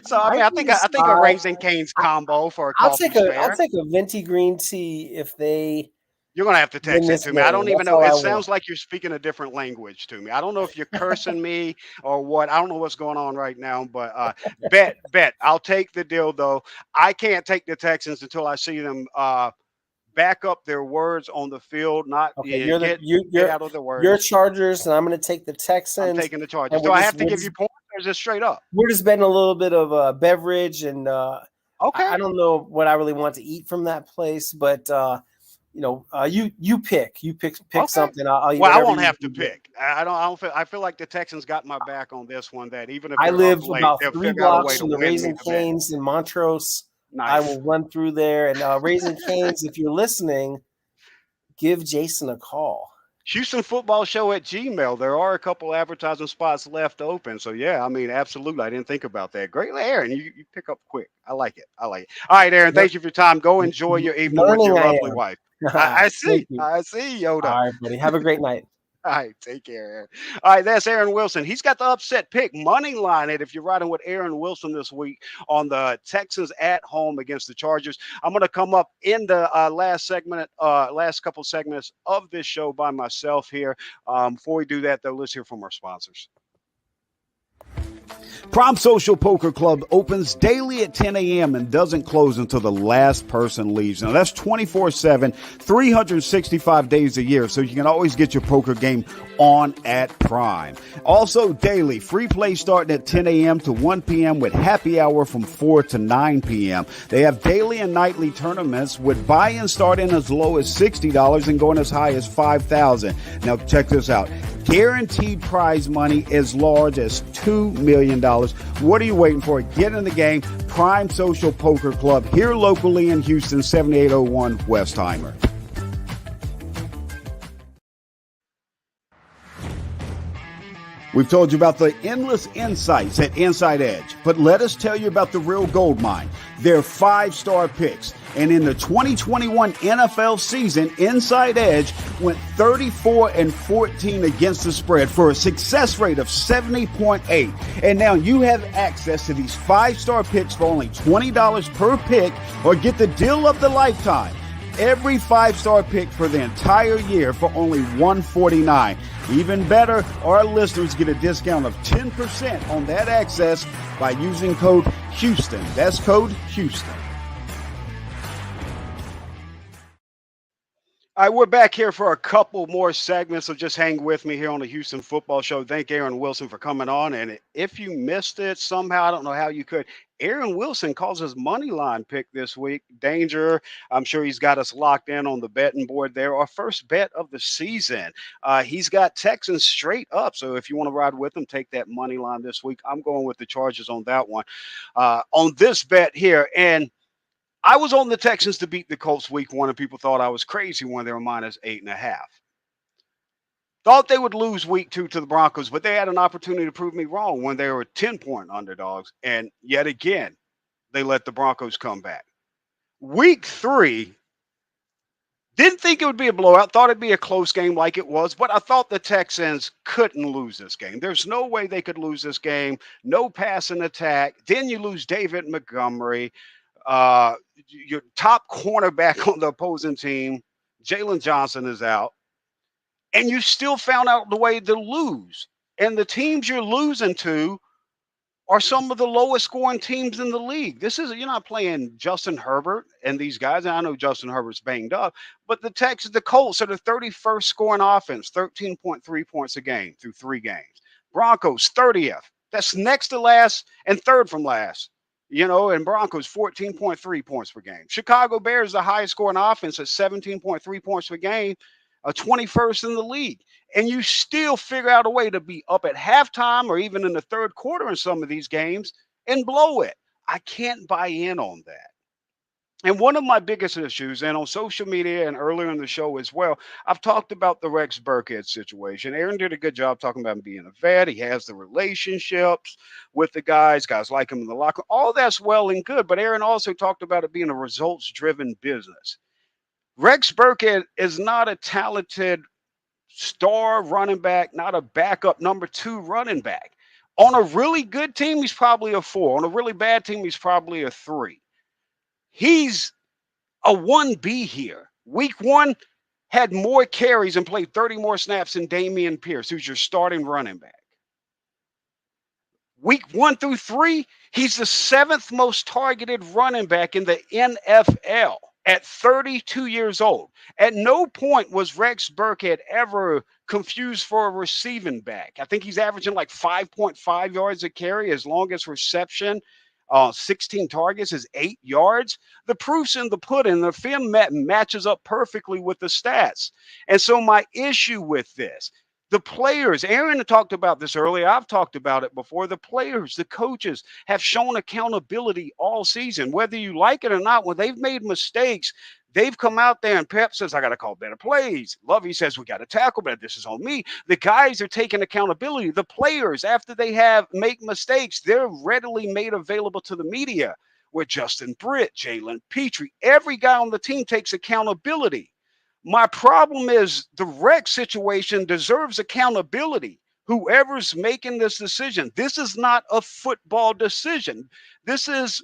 So I think a Raising Cane's combo for a coffee. I'll take a venti green tea if they You're going to have to text it to me. I don't even That's know. all It I sounds want. like you're speaking a different language to me. I don't know if you're cursing me or what. I don't know what's going on right now, but bet. I'll take the deal, though. I can't take the Texans until I see them back up their words on the field, not Okay, get out of the you're words. Chargers, and I'm going to take the Texans. I'm taking the Chargers. And Do I have to give you points, or is it straight up? We're just betting a little bit of beverage, and okay. I don't know what I really want to eat from that place, but you pick okay. Something. I'll eat. Well, I won't have to pick. I feel like the Texans got my back on this one. That even if I live about 3 blocks from the Raising Cane's in Montrose, nice. I will run through there. And Raising Cane's, if you're listening, give Jason a call. Houston Football Show at Gmail. There are a couple advertising spots left open. So, yeah, I mean, absolutely. I didn't think about that. Great, Aaron. You pick up quick. I like it. All right, Aaron, thank you for your time. Go enjoy your evening with your lovely wife. I see, Yoda. All right, buddy. Have a great night. All right, take care, Aaron. All right, that's Aaron Wilson. He's got the upset pick, money line it if you're riding with Aaron Wilson this week on the Texans at home against the Chargers. I'm going to come up in the last couple segments of this show by myself here. Before we do that, though, let's hear from our sponsors. Prime Social Poker Club opens daily at 10 a.m. and doesn't close until the last person leaves. Now, that's 24/7, 365 days a year, so you can always get your poker game on at Prime. Also, daily, free play starting at 10 a.m. to 1 p.m. with happy hour from 4 to 9 p.m. They have daily and nightly tournaments with buy-in starting as low as $60 and going as high as $5,000. Now, check this out. Guaranteed prize money as large as $2 million. What are you waiting for? Get in the game. Prime Social Poker Club here locally in Houston, 7801 Westheimer. We've told you about the endless insights at Inside Edge, but let us tell you about the real gold mine. They're 5-star picks. And in the 2021 NFL season, Inside Edge went 34-14 against the spread for a success rate of 70.8. And now you have access to these 5-star picks for only $20 per pick, or get the deal of the lifetime. Every 5-star pick for the entire year for only $149. Even better, our listeners get a discount of 10% on that access by using code Houston. That's code Houston. All right, we're back here for a couple more segments, so just hang with me here on the Houston Football Show. Thank Aaron Wilson for coming on. And if you missed it somehow, I don't know how you could. Aaron Wilson calls his money line pick this week. Danger. I'm sure he's got us locked in on the betting board there. Our first bet of the season. He's got Texans straight up. So if you want to ride with him, take that money line this week. I'm going with the Chargers on that one. On this bet here, and I was on the Texans to beat the Colts week 1, and people thought I was crazy when they were minus 8.5. Thought they would lose week 2 to the Broncos, but they had an opportunity to prove me wrong when they were 10-point underdogs. And yet again, they let the Broncos come back. Week 3, didn't think it would be a blowout. Thought it'd be a close game like it was, but I thought the Texans couldn't lose this game. There's no way they could lose this game. No passing attack. Then you lose David Montgomery. Your top cornerback on the opposing team, Jalen Johnson, is out, and you still found out the way to lose. And the teams you're losing to are some of the lowest scoring teams in the league. You're not playing Justin Herbert and these guys. And I know Justin Herbert's banged up, but the Colts are the 31st scoring offense, 13.3 points a game through 3 games. Broncos, 30th. That's next to last and third from last. And Broncos, 14.3 points per game. Chicago Bears, the highest scoring offense at 17.3 points per game, 21st in the league. And you still figure out a way to be up at halftime or even in the third quarter in some of these games and blow it. I can't buy in on that. And one of my biggest issues, and on social media and earlier in the show as well, I've talked about the Rex Burkhead situation. Aaron did a good job talking about him being a vet. He has the relationships with the guys like him in the locker. All that's well and good, but Aaron also talked about it being a results-driven business. Rex Burkhead is not a talented star running back, not a backup number 2 running back. On a really good team, he's probably a 4. On a really bad team, he's probably a 3. He's a 1B here. Week 1, had more carries and played 30 more snaps than Dameon Pierce, who's your starting running back. Week 1 through 3, he's the 7th most targeted running back in the NFL at 32 years old. At no point was Rex Burkhead ever confused for a receiving back. I think he's averaging like 5.5 yards a carry. His longest reception, 16 targets, is 8 yards. The proof's in the pudding. The film matches up perfectly with the stats. And so my issue with this, the players, Aaron talked about this earlier. I've talked about it before. The players, the coaches have shown accountability all season, whether you like it or not. When they've made mistakes, they've come out there and Pep says, I got to call better plays. Lovey says, we got to tackle better. This is on me. The guys are taking accountability. The players, after they make mistakes, they're readily made available to the media, where Justin Britt, Jalen Petrie, every guy on the team takes accountability. My problem is the Rex situation deserves accountability. Whoever's making this decision, this is not a football decision. This is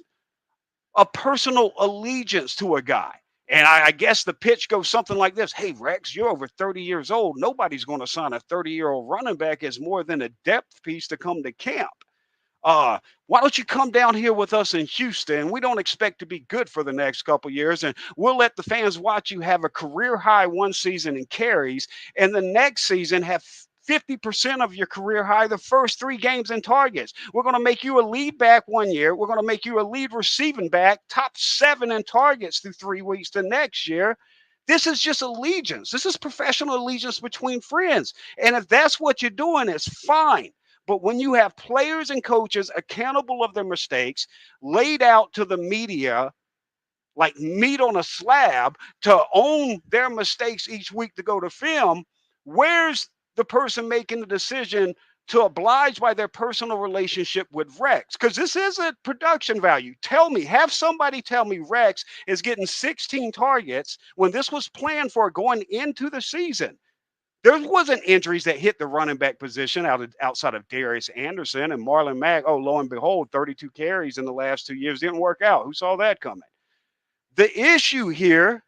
a personal allegiance to a guy. And I guess the pitch goes something like this. Hey, Rex, you're over 30 years old. Nobody's going to sign a 30-year-old running back as more than a depth piece to come to camp. Why don't you come down here with us in Houston? We don't expect to be good for the next couple years, and we'll let the fans watch you have a career high one season in carries, and the next season have 50% of your career high the first 3 games in targets. We're going to make you a lead back 1 year. We're going to make you a lead receiving back, top 7 in targets through 3 weeks the next year. This is just allegiance. This is professional allegiance between friends. And if that's what you're doing, it's fine. But when you have players and coaches accountable of their mistakes, laid out to the media like meat on a slab to own their mistakes each week to go to film, where's the person making the decision to oblige by their personal relationship with Rex? Because this isn't production value. Have somebody tell me Rex is getting 16 targets when this was planned for going into the season. There wasn't injuries that hit the running back position outside of Darius Anderson and Marlon Mack. Oh, lo and behold, 32 carries in the last 2 years didn't work out. Who saw that coming? The issue here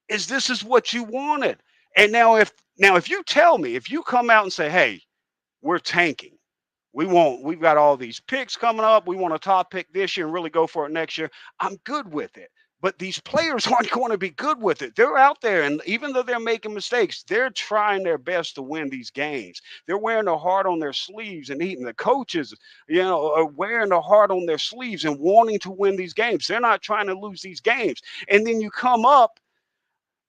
is this is what you wanted. And now if you tell me, if you come out and say, hey, we're tanking, we've got all these picks coming up, we want a top pick this year and really go for it next year, I'm good with it. But these players aren't going to be good with it. They're out there, and even though they're making mistakes, they're trying their best to win these games. They're wearing their heart on their sleeves and eating. The coaches, are wearing their heart on their sleeves and wanting to win these games. They're not trying to lose these games. And then you come up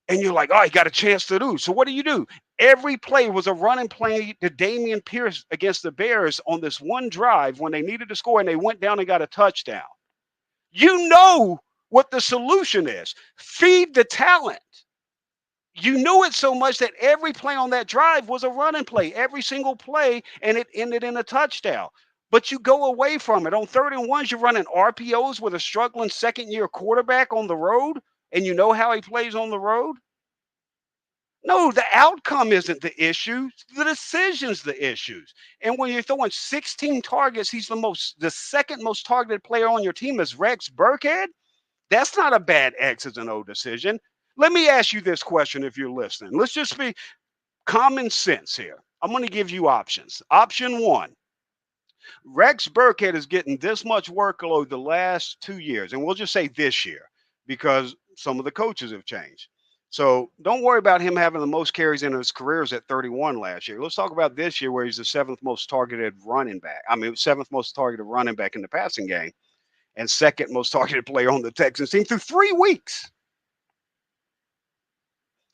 and you're like, oh, you got a chance to lose. So what do? Every play was a running play to Dameon Pierce against the Bears on this one drive when they needed to score, and they went down and got a touchdown. You know what the solution is. Feed the talent. You knew it so much that every play on that drive was a running play, every single play, and it ended in a touchdown. But you go away from it. On 3rd and 1s, you're running RPOs with a struggling second-year quarterback on the road, and you know how he plays on the road? No, the outcome isn't the issue. The decision's the issues. And when you're throwing 16 targets, he's the second most targeted player on your team is Rex Burkhead. That's not a bad X's and O decision. Let me ask you this question if you're listening. Let's just be common sense here. I'm going to give you options. Option 1, Rex Burkhead is getting this much workload the last 2 years, and we'll just say this year because some of the coaches have changed. So don't worry about him having the most carries in his careers at 31 last year. Let's talk about this year where he's the 7th most targeted running back. 7th most targeted running back in the passing game and 2nd most targeted player on the Texans team through 3 weeks.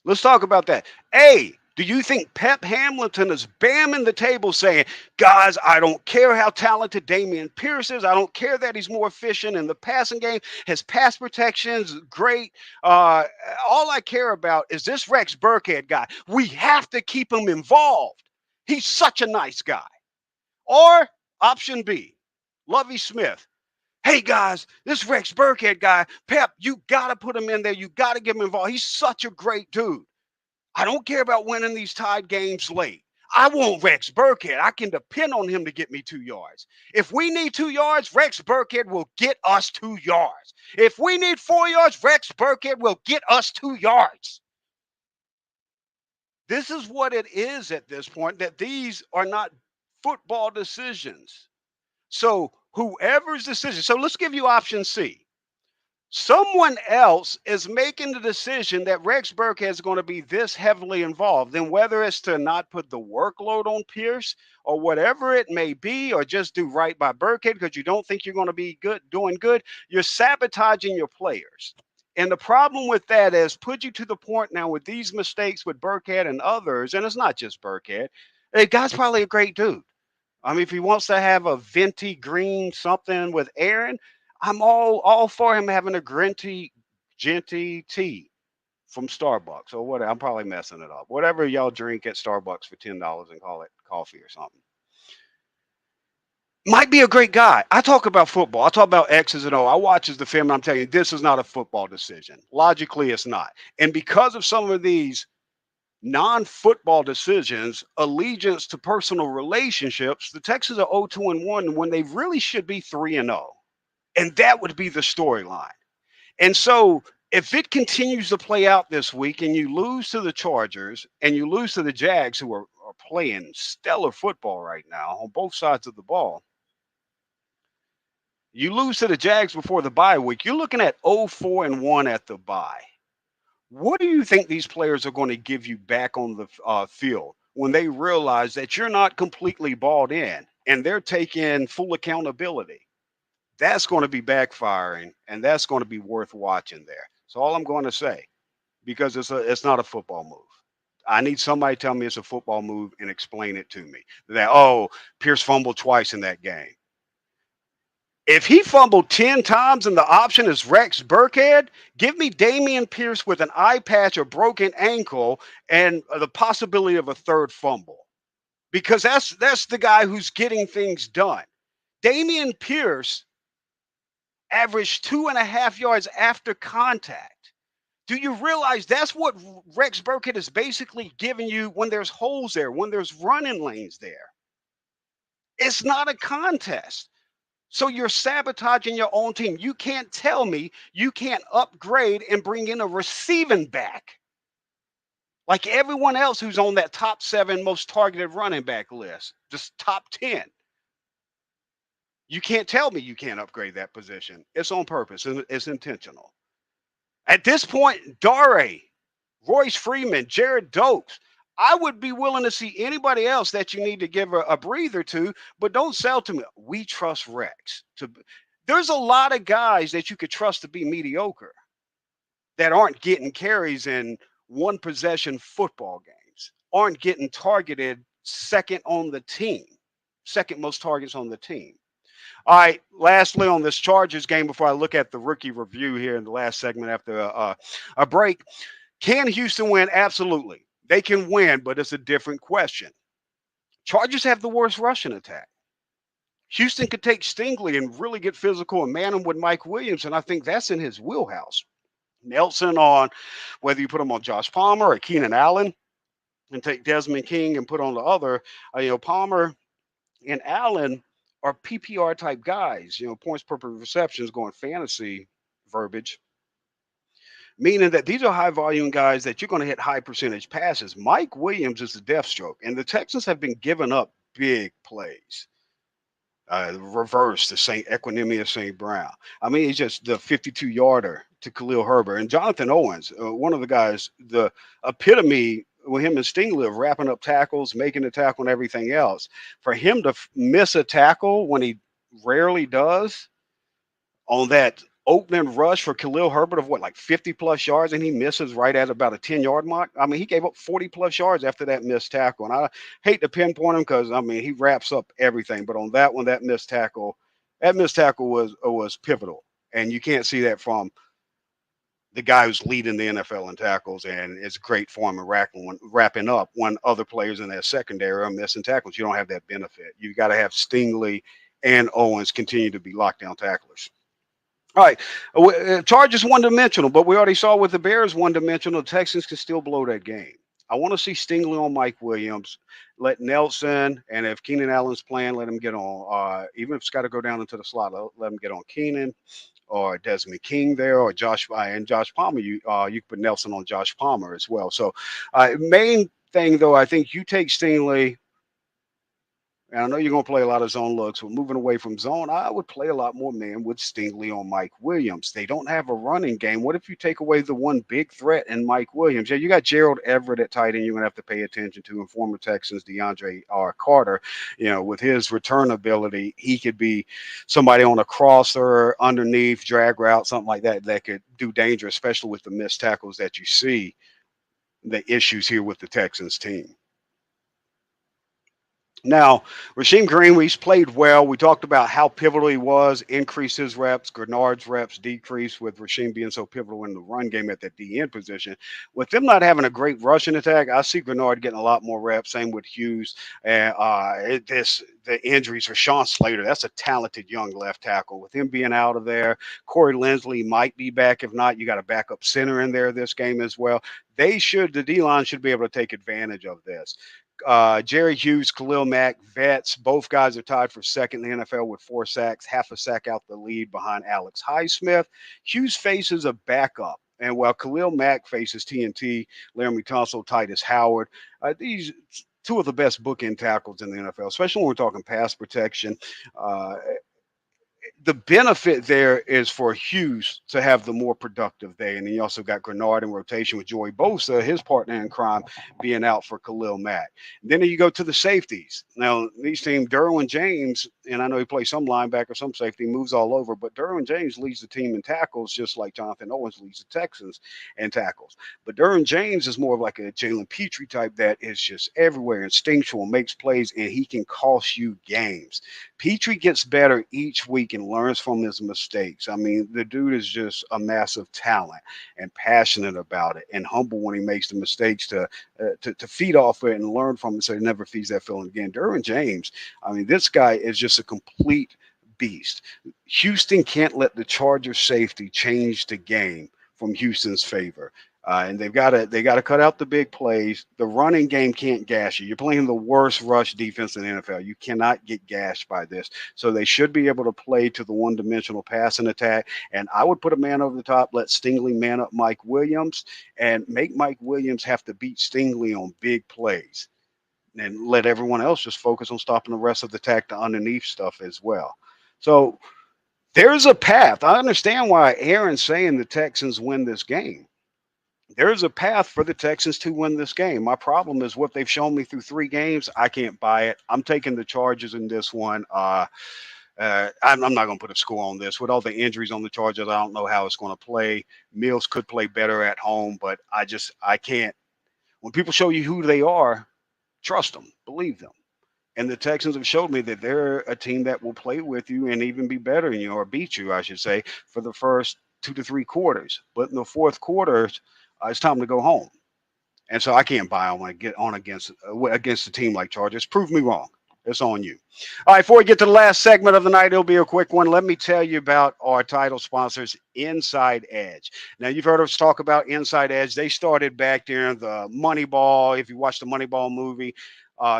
Let's talk about that. A, do you think Pep Hamilton is bamming the table saying, guys, I don't care how talented Dameon Pierce is. I don't care that he's more efficient in the passing game. His pass protection's great. All I care about is this Rex Burkhead guy. We have to keep him involved. He's such a nice guy. Or option B, Lovie Smith. Hey, guys, this Rex Burkhead guy, Pep, you got to put him in there. You got to get him involved. He's such a great dude. I don't care about winning these tied games late. I want Rex Burkhead. I can depend on him to get me 2 yards. If we need 2 yards, Rex Burkhead will get us 2 yards. If we need 4 yards, Rex Burkhead will get us 2 yards. This is what it is at this point, that these are not football decisions. So whoever's decision, so let's give you option C. Someone else is making the decision that Rex Burkhead is going to be this heavily involved. Then whether it's to not put the workload on Pierce or whatever it may be, or just do right by Burkhead because you don't think you're going to be doing good, you're sabotaging your players. And the problem with that is put you to the point now with these mistakes with Burkhead and others, and it's not just Burkhead. The guy's probably a great dude. I mean, if he wants to have a venti green something with Aaron, I'm all for him having a genty tea from Starbucks or whatever. I'm probably messing it up. Whatever y'all drink at Starbucks for $10 and call it coffee or something. Might be a great guy. I talk about football. I talk about X's and O. I watch as the film. I'm telling you, this is not a football decision. Logically, it's not. And because of some of these non-football decisions, allegiance to personal relationships, the Texans are 0-2-1 when they really should be 3-0. And that would be the storyline. And so if it continues to play out this week and you lose to the Chargers and you lose to the Jags, who are playing stellar football right now on both sides of the ball, you lose to the Jags before the bye week, you're looking at 0-4-1 at the bye. What do you think these players are going to give you back on the field when they realize that you're not completely balled in and they're taking full accountability? That's going to be backfiring, and that's going to be worth watching there. So all I'm going to say, because it's not a football move. I need somebody to tell me it's a football move and explain it to me. That, Pierce fumbled twice in that game. If he fumbled 10 times and the option is Rex Burkhead, give me Dameon Pierce with an eye patch or broken ankle and the possibility of a third fumble. Because that's the guy who's getting things done. Dameon Pierce averaged 2.5 yards after contact. Do you realize that's what Rex Burkhead is basically giving you when there's holes there, when there's running lanes there? It's not a contest. So you're sabotaging your own team. You can't tell me you can't upgrade and bring in a receiving back like everyone else who's on that top 7 most targeted running back list, just top 10. You can't tell me you can't upgrade that position. It's on purpose and it's intentional. At this point, Dare, Royce Freeman, Jared Dokes, I would be willing to see anybody else that you need to give a breather to, but don't sell to me. We trust Rex. There's a lot of guys that you could trust to be mediocre that aren't getting carries in one possession football games, aren't getting targeted second on the team, second most targets on the team. All right, lastly on this Chargers game, before I look at the rookie review here in the last segment after a break, can Houston win? Absolutely. They can win, but it's a different question. Chargers have the worst rushing attack. Houston could take Stingley and really get physical and man him with Mike Williams, and I think that's in his wheelhouse. Nelson on, whether you put him on Josh Palmer or Keenan Allen, and take Desmond King and put on the other, Palmer and Allen are PPR type guys, points per receptions going fantasy verbiage, meaning that these are high volume guys that you're going to hit high percentage passes. Mike Williams is the death stroke, and the Texans have been giving up big plays. Reverse the Equanimous St. Brown. I mean, he's just the 52-yarder to Khalil Herbert. And Jonathan Owens, one of the guys, the epitome with him and Stingley of wrapping up tackles, making the tackle and everything else. For him to miss a tackle when he rarely does on that opening rush for Khalil Herbert of 50+ yards, and he misses right at about a 10-yard mark. I mean, he gave up 40+ yards after that missed tackle. And I hate to pinpoint him because, he wraps up everything. But on that one, that missed tackle was pivotal. And you can't see that from the guy who's leading the NFL in tackles, and it's great for him in wrapping up when other players in that secondary are missing tackles. You don't have that benefit. You got to have Stingley and Owens continue to be lockdown tacklers. All right, Chargers one-dimensional, but we already saw with the Bears one-dimensional. Texans can still blow that game. I want to see Stingley on Mike Williams. Let Nelson, and if Keenan Allen's playing, let him get on. Even if it's got to go down into the slot, let him get on Keenan or Desmond King there, or Josh Palmer. You can put Nelson on Josh Palmer as well. So main thing, though, I think you take Stingley. And I know you're going to play a lot of zone looks, but moving away from zone, I would play a lot more man with Stingley on Mike Williams. They don't have a running game. What if you take away the one big threat in Mike Williams? Yeah, you got Gerald Everett at tight end you're going to have to pay attention to, and former Texans DeAndre Carter. With his return ability, he could be somebody on a crosser, underneath, drag route, something like that could do danger, especially with the missed tackles that you see, the issues here with the Texans team. Now, Rasheem Green, he's played well. We talked about how pivotal he was, increased his reps. Grenard's reps decreased with Rasheem being so pivotal in the run game at that DN position. With them not having a great rushing attack, I see Grenard getting a lot more reps. Same with Hughes. And the injuries for Sean Slater, that's a talented young left tackle. With him being out of there, Corey Linsley might be back. If not, you got a backup center in there this game as well. The D-line should be able to take advantage of this. Jerry Hughes, Khalil Mack, vets. Both guys are tied for second in the NFL with 4 sacks, half a sack out the lead behind Alex Highsmith. Hughes faces a backup. And while Khalil Mack faces TNT, Laramie Tunsil, Titus Howard, these two of the best bookend tackles in the NFL, especially when we're talking pass protection. The benefit there is for Hughes to have the more productive day. And then you also got Grenard in rotation with Joey Bosa, his partner in crime, being out for Khalil Mack. And then you go to the safeties. Now, these teams, Derwin James, and I know he plays some linebacker, some safety, moves all over, but Derwin James leads the team in tackles just like Jonathan Owens leads the Texans in tackles. But Derwin James is more of like a Jalen Petrie type that is just everywhere, instinctual, makes plays, and he can cost you games. Petrie gets better each week and learns from his mistakes. I mean, the dude is just a massive talent and passionate about it and humble when he makes the mistakes to feed off it and learn from it so he never feeds that feeling again. Derwin James, I mean, this guy is just a complete beast. Houston can't let the Chargers safety change the game from Houston's favor. And they got to cut out the big plays. The running game can't gash you. You're playing the worst rush defense in the NFL. You cannot get gashed by this. So they should be able to play to the one-dimensional passing attack. And I would put a man over the top, let Stingley man up Mike Williams, and make Mike Williams have to beat Stingley on big plays. And let everyone else just focus on stopping the rest of the attack, the underneath stuff as well. So there's a path. I understand why Aaron's saying the Texans win this game. There's a path for the Texans to win this game. My problem is what they've shown me through 3 games. I can't buy it. I'm taking the Chargers in this one. I'm not going to put a score on this. With all the injuries on the Chargers, I don't know how it's going to play. Mills could play better at home, but I can't. When people show you who they are, trust them, believe them. And the Texans have showed me that they're a team that will play with you and even be better than you, or beat you, I should say, for the first 2 to 3 quarters. But in the fourth quarter, it's time to go home. And so I can't buy on get on against a team like Chargers. Prove me wrong. It's on you. All right, before we get to the last segment of the night, it'll be a quick one. Let me tell you about our title sponsors, Inside Edge. Now, you've heard us talk about Inside Edge. They started back during the Moneyball. If you watch the Moneyball movie,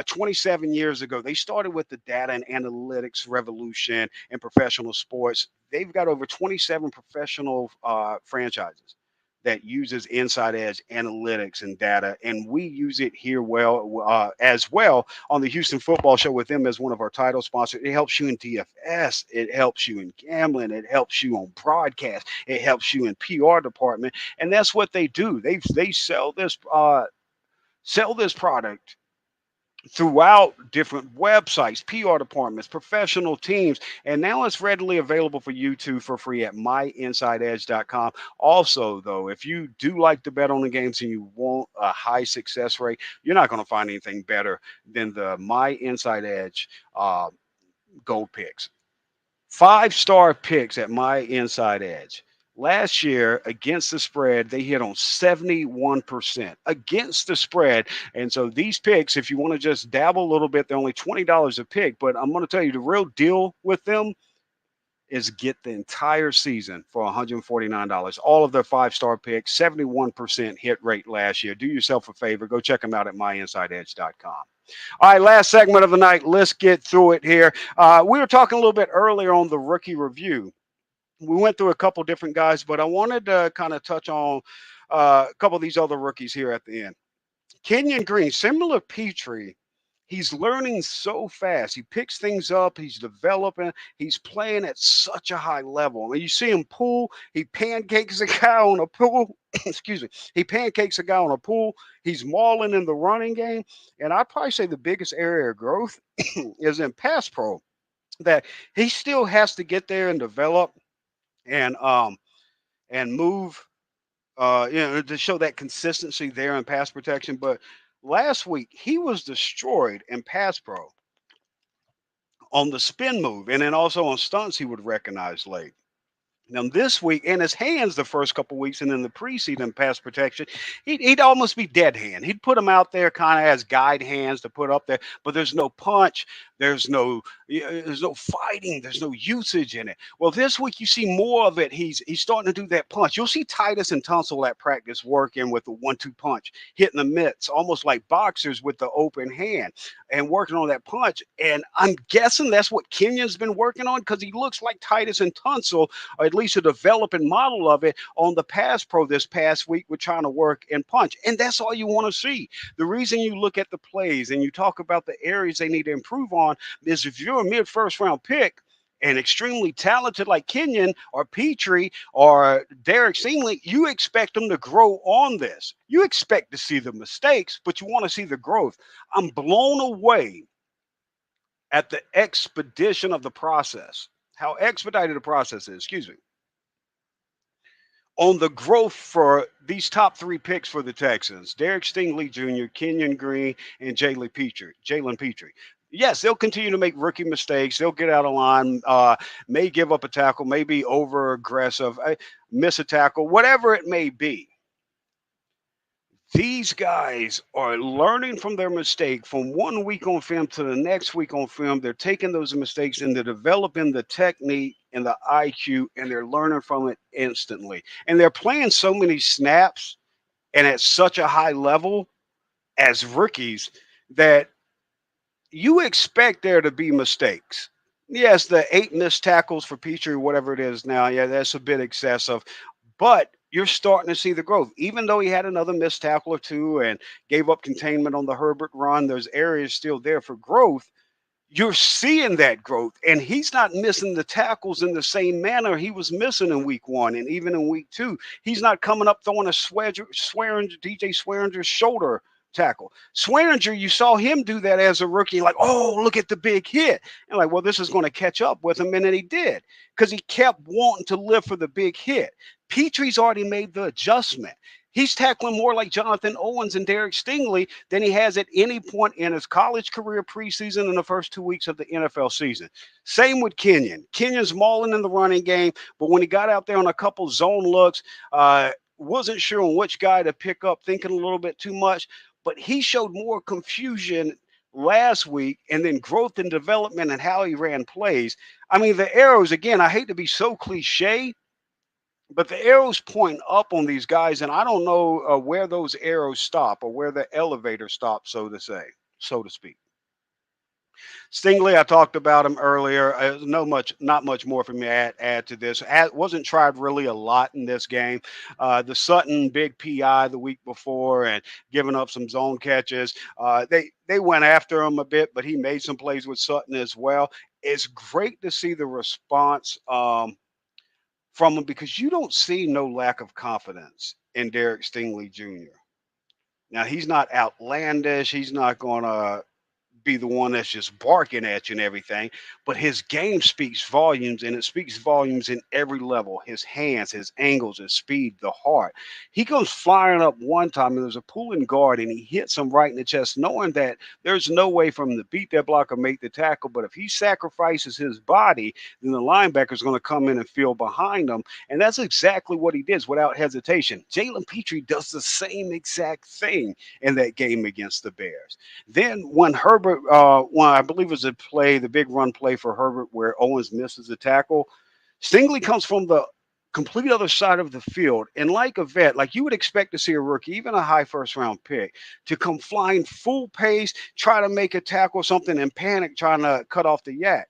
27 years ago, they started with the data and analytics revolution in professional sports. They've got over 27 professional franchises that uses Inside Edge analytics and data, and we use it here as well on the Houston Football Show with them as one of our title sponsors. It helps you in DFS, it helps you in gambling, it helps you on broadcast, it helps you in PR department, and that's what they do. They sell this product throughout different websites, PR departments, professional teams, and now it's readily available for you too for free at myinsideedge.com. Also, though, if you do like to bet on the games and you want a high success rate, you're not going to find anything better than the My Inside Edge gold picks. 5-star picks at My Inside Edge. Last year, against the spread, they hit on 71% against the spread. And so these picks, if you want to just dabble a little bit, they're only $20 a pick. But I'm going to tell you, the real deal with them is get the entire season for $149. All of their 5-star picks, 71% hit rate last year. Do yourself a favor. Go check them out at myinsideedge.com. All right, last segment of the night. Let's get through it here. We were talking a little bit earlier on the rookie review. We went through a couple different guys, but I wanted to kind of touch on a couple of these other rookies here at the end. Kenyon Green, similar Petrie, he's learning so fast. He picks things up. He's developing. He's playing at such a high level. When you see him pull, he pancakes a guy on a pull. Excuse me. He pancakes a guy on a pull. He's mauling in the running game. And I'd probably say the biggest area of growth is in pass pro, that he still has to get there and develop and move to show that consistency there in pass protection. But last week he was destroyed in pass pro on the spin move, and then also on stunts he would recognize late. Now this week, in his hands, the first couple weeks, and in the preseason pass protection, he'd almost be dead hand. He'd put him out there kind of as guide hands to put up there, but there's no punch, there's no fighting, there's no usage in it. Well, this week you see more of it. He's starting to do that punch. You'll see Titus and Tunsil at practice working with the 1-2 punch, hitting the mitts, almost like boxers with the open hand, and working on that punch. And I'm guessing that's what Kenyon's been working on, because he looks like Titus and Tunsil, or at least a developing model of it on the pass pro this past week. We're trying to work and punch, and that's all you want to see. The reason you look at the plays and you talk about the areas they need to improve on is, if you're a mid-first round pick and extremely talented like Kenyon or Petrie or Derek Stingley, you expect them to grow on this. You expect to see the mistakes, but you want to see the growth. I'm blown away at the expedition of the process, how expedited the process is, on the growth for these top three picks for the Texans: Derek Stingley Jr., Kenyon Green, and Jalen Petrie. Yes, they'll continue to make rookie mistakes. They'll get out of line, may give up a tackle, may be over-aggressive, miss a tackle, whatever it may be. These guys are learning from their mistake from 1 week on film to the next week on film. They're taking those mistakes and they're developing the technique and the IQ, and they're learning from it instantly. And they're playing so many snaps and at such a high level as rookies that you expect there to be mistakes. Yes, the 8 missed tackles for Petrie, whatever it is now, yeah, that's a bit excessive. But you're starting to see the growth. Even though he had another missed tackle or two and gave up containment on the Herbert run, there's areas still there for growth. You're seeing that growth, and he's not missing the tackles in the same manner he was missing in week 1 and even in week 2. He's not coming up throwing a DJ Swearinger's shoulder tackle. Swearinger, you saw him do that as a rookie, like, oh, look at the big hit. And like, well, this is going to catch up with him. And then he did, because he kept wanting to live for the big hit. Petrie's already made the adjustment. He's tackling more like Jonathan Owens and Derek Stingley than he has at any point in his college career, preseason, and the first 2 weeks of the NFL season. Same with Kenyon. Kenyon's mauling in the running game, but when he got out there on a couple zone looks, wasn't sure on which guy to pick up, thinking a little bit too much. But he showed more confusion last week, and then growth and development and how he ran plays. I mean, the arrows, again, I hate to be so cliche, but the arrows point up on these guys, and I don't know where those arrows stop or where the elevator stops, so to speak. Stingley, I talked about him earlier. Not much more for me to add to this. Wasn't tried really a lot in this game. The Sutton big PI the week before and giving up some zone catches. They went after him a bit, but he made some plays with Sutton as well. It's great to see the response from him, because you don't see no lack of confidence in Derek Stingley Jr. Now, he's not outlandish. He's not going to be the one that's just barking at you and everything, but his game speaks volumes, and it speaks volumes in every level. His hands, his angles, his speed, the heart. He goes flying up one time, and there's a pulling guard, and he hits him right in the chest, knowing that there's no way for him to beat that block or make the tackle. But if he sacrifices his body, then the linebacker's going to come in and fill behind him, and that's exactly what he did without hesitation. Jalen Petrie does the same exact thing in that game against the Bears. Then when Herbert, I believe it was the big run play for Herbert where Owens misses the tackle, Stingley comes from the complete other side of the field, and like a vet, like you would expect to see a rookie, even a high first-round pick, to come flying full pace, try to make a tackle or something, and panic trying to cut off the yak.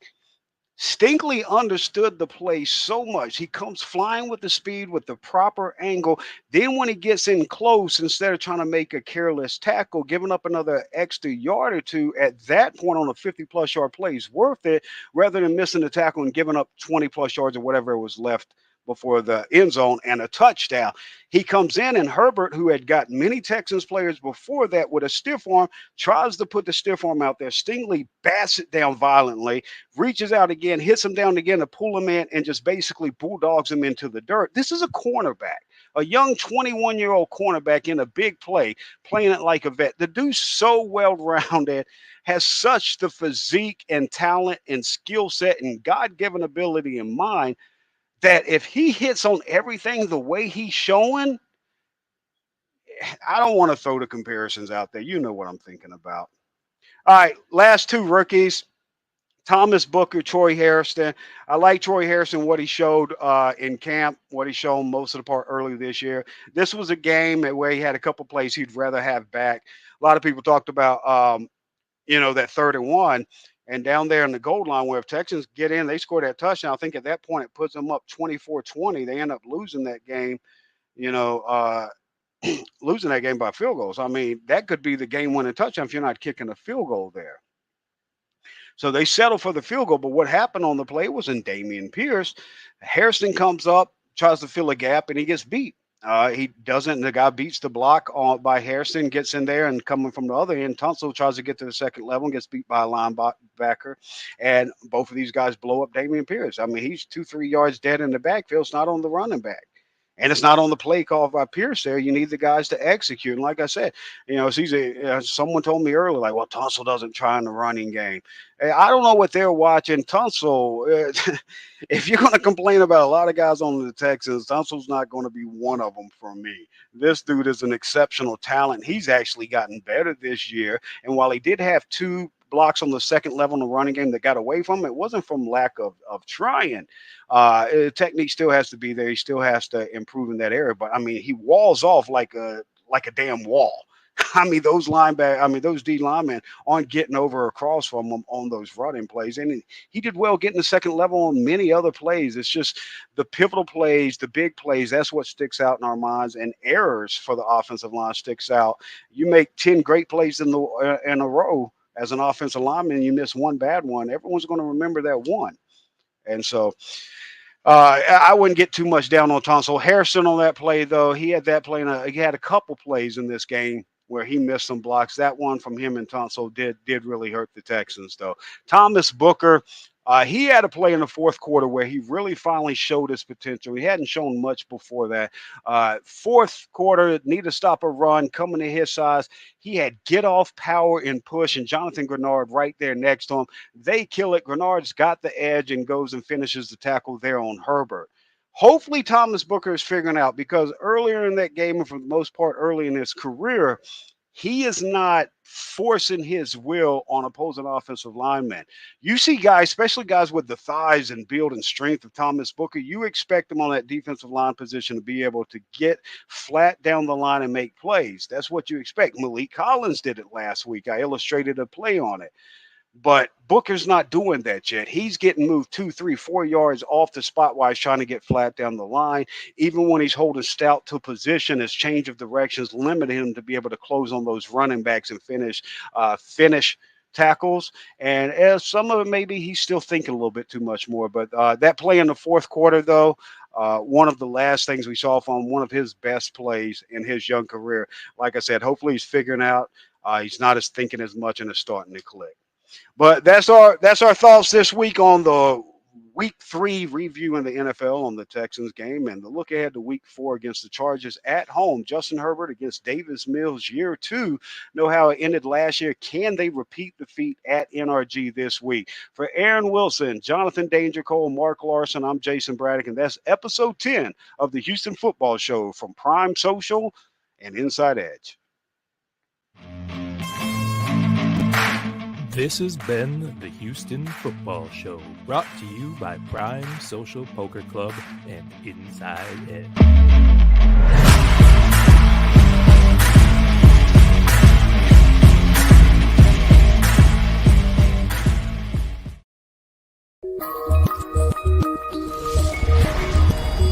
Stingley understood the play so much. He comes flying with the speed, with the proper angle. Then when he gets in close, instead of trying to make a careless tackle, giving up another extra yard or two at that point on a 50-plus yard play is worth it, rather than missing the tackle and giving up 20-plus yards or whatever was left before the end zone and a touchdown. He comes in, and Herbert, who had got many Texans players before that with a stiff arm, tries to put the stiff arm out there. Stingley bats it down violently, reaches out again, hits him down again to pull him in, and just basically bulldogs him into the dirt. This is a cornerback, a young 21-year-old cornerback in a big play, playing it like a vet. The dude's so well-rounded, has such the physique and talent and skill set and God-given ability in mind that if he hits on everything the way he's showing, I don't want to throw the comparisons out there. You know what I'm thinking about. All right, last two rookies, Thomas Booker, Troy Hairston. I like Troy Hairston, what he showed in camp, what he showed most of the part early this year. This was a game where he had a couple plays he'd rather have back. A lot of people talked about, that 3rd and 1. And down there in the goal line where if Texans get in, they score that touchdown. I think at that point it puts them up 24-20. They end up losing that game, losing that game by field goals. I mean, that could be the game-winning touchdown if you're not kicking a field goal there. So they settle for the field goal. But what happened on the play was in Dameon Pierce. Hairston comes up, tries to fill a gap, and he gets beat. He doesn't. The guy beats the block by Hairston, gets in there, and coming from the other end, Tunsil tries to get to the second level and gets beat by a linebacker. And both of these guys blow up Dameon Pierce. I mean, he's 2-3 yards dead in the backfield. It's not on the running back. And it's not on the play call by Pierce there. You need the guys to execute. And like I said, it's easy. Someone told me earlier, like, well, Tunsil doesn't try in the running game. I don't know what they're watching. Tunsil, if you're going to complain about a lot of guys on the Texans, Tunsil's not going to be one of them for me. This dude is an exceptional talent. He's actually gotten better this year. And while he did have 2 blocks on the second level in the running game that got away from him, it wasn't from lack of trying. Technique still has to be there. He still has to improve in that area. But I mean, he walls off like a damn wall. I mean, those D linemen aren't getting over across from him on those running plays. And he did well getting the second level on many other plays. It's just the pivotal plays, the big plays, that's what sticks out in our minds. And errors for the offensive line sticks out. You make 10 great plays in a row as an offensive lineman, you miss one bad one, everyone's going to remember that one. And so I wouldn't get too much down on Tunsil. Hairston on that play, though, he had that play. He had a couple plays in this game where he missed some blocks. That one from him and Tunsil did really hurt the Texans, though. Thomas Booker, he had a play in the fourth quarter where he really finally showed his potential. He hadn't shown much before that. Fourth quarter, need to stop a run, coming to his size. He had get-off power and push, and Jonathan Grenard right there next to him. They kill it. Grenard's got the edge and goes and finishes the tackle there on Herbert. Hopefully Thomas Booker is figuring out, because earlier in that game, and for the most part early in his career, he is not forcing his will on opposing offensive linemen. You see guys, especially guys with the thighs and build and strength of Thomas Booker, you expect them on that defensive line position to be able to get flat down the line and make plays. That's what you expect. Malik Collins did it last week. I illustrated a play on it. But Booker's not doing that yet. He's getting moved 2, 3, 4 yards off the spot while he's trying to get flat down the line. Even when he's holding stout to position, his change of directions limited him to be able to close on those running backs and finish tackles. And as some of it, maybe he's still thinking a little bit too much more. But that play in the fourth quarter, though, one of the last things we saw from one of his best plays in his young career. Like I said, hopefully he's figuring out. He's not thinking as much and is starting to click. But that's our thoughts this week on the Week 3 review in the NFL on the Texans game, and the look ahead to Week 4 against the Chargers at home. Justin Herbert against Davis Mills, year 2. Know how it ended last year. Can they repeat the feat at NRG this week? For Aaron Wilson, Jonathan Danger Cole, Mark Larson, I'm Jason Braddock, and that's episode 10 of the Houston Football Show from Prime Social and Inside Edge. This has been the Houston Football Show, brought to you by Prime Social Poker Club and Inside Edge.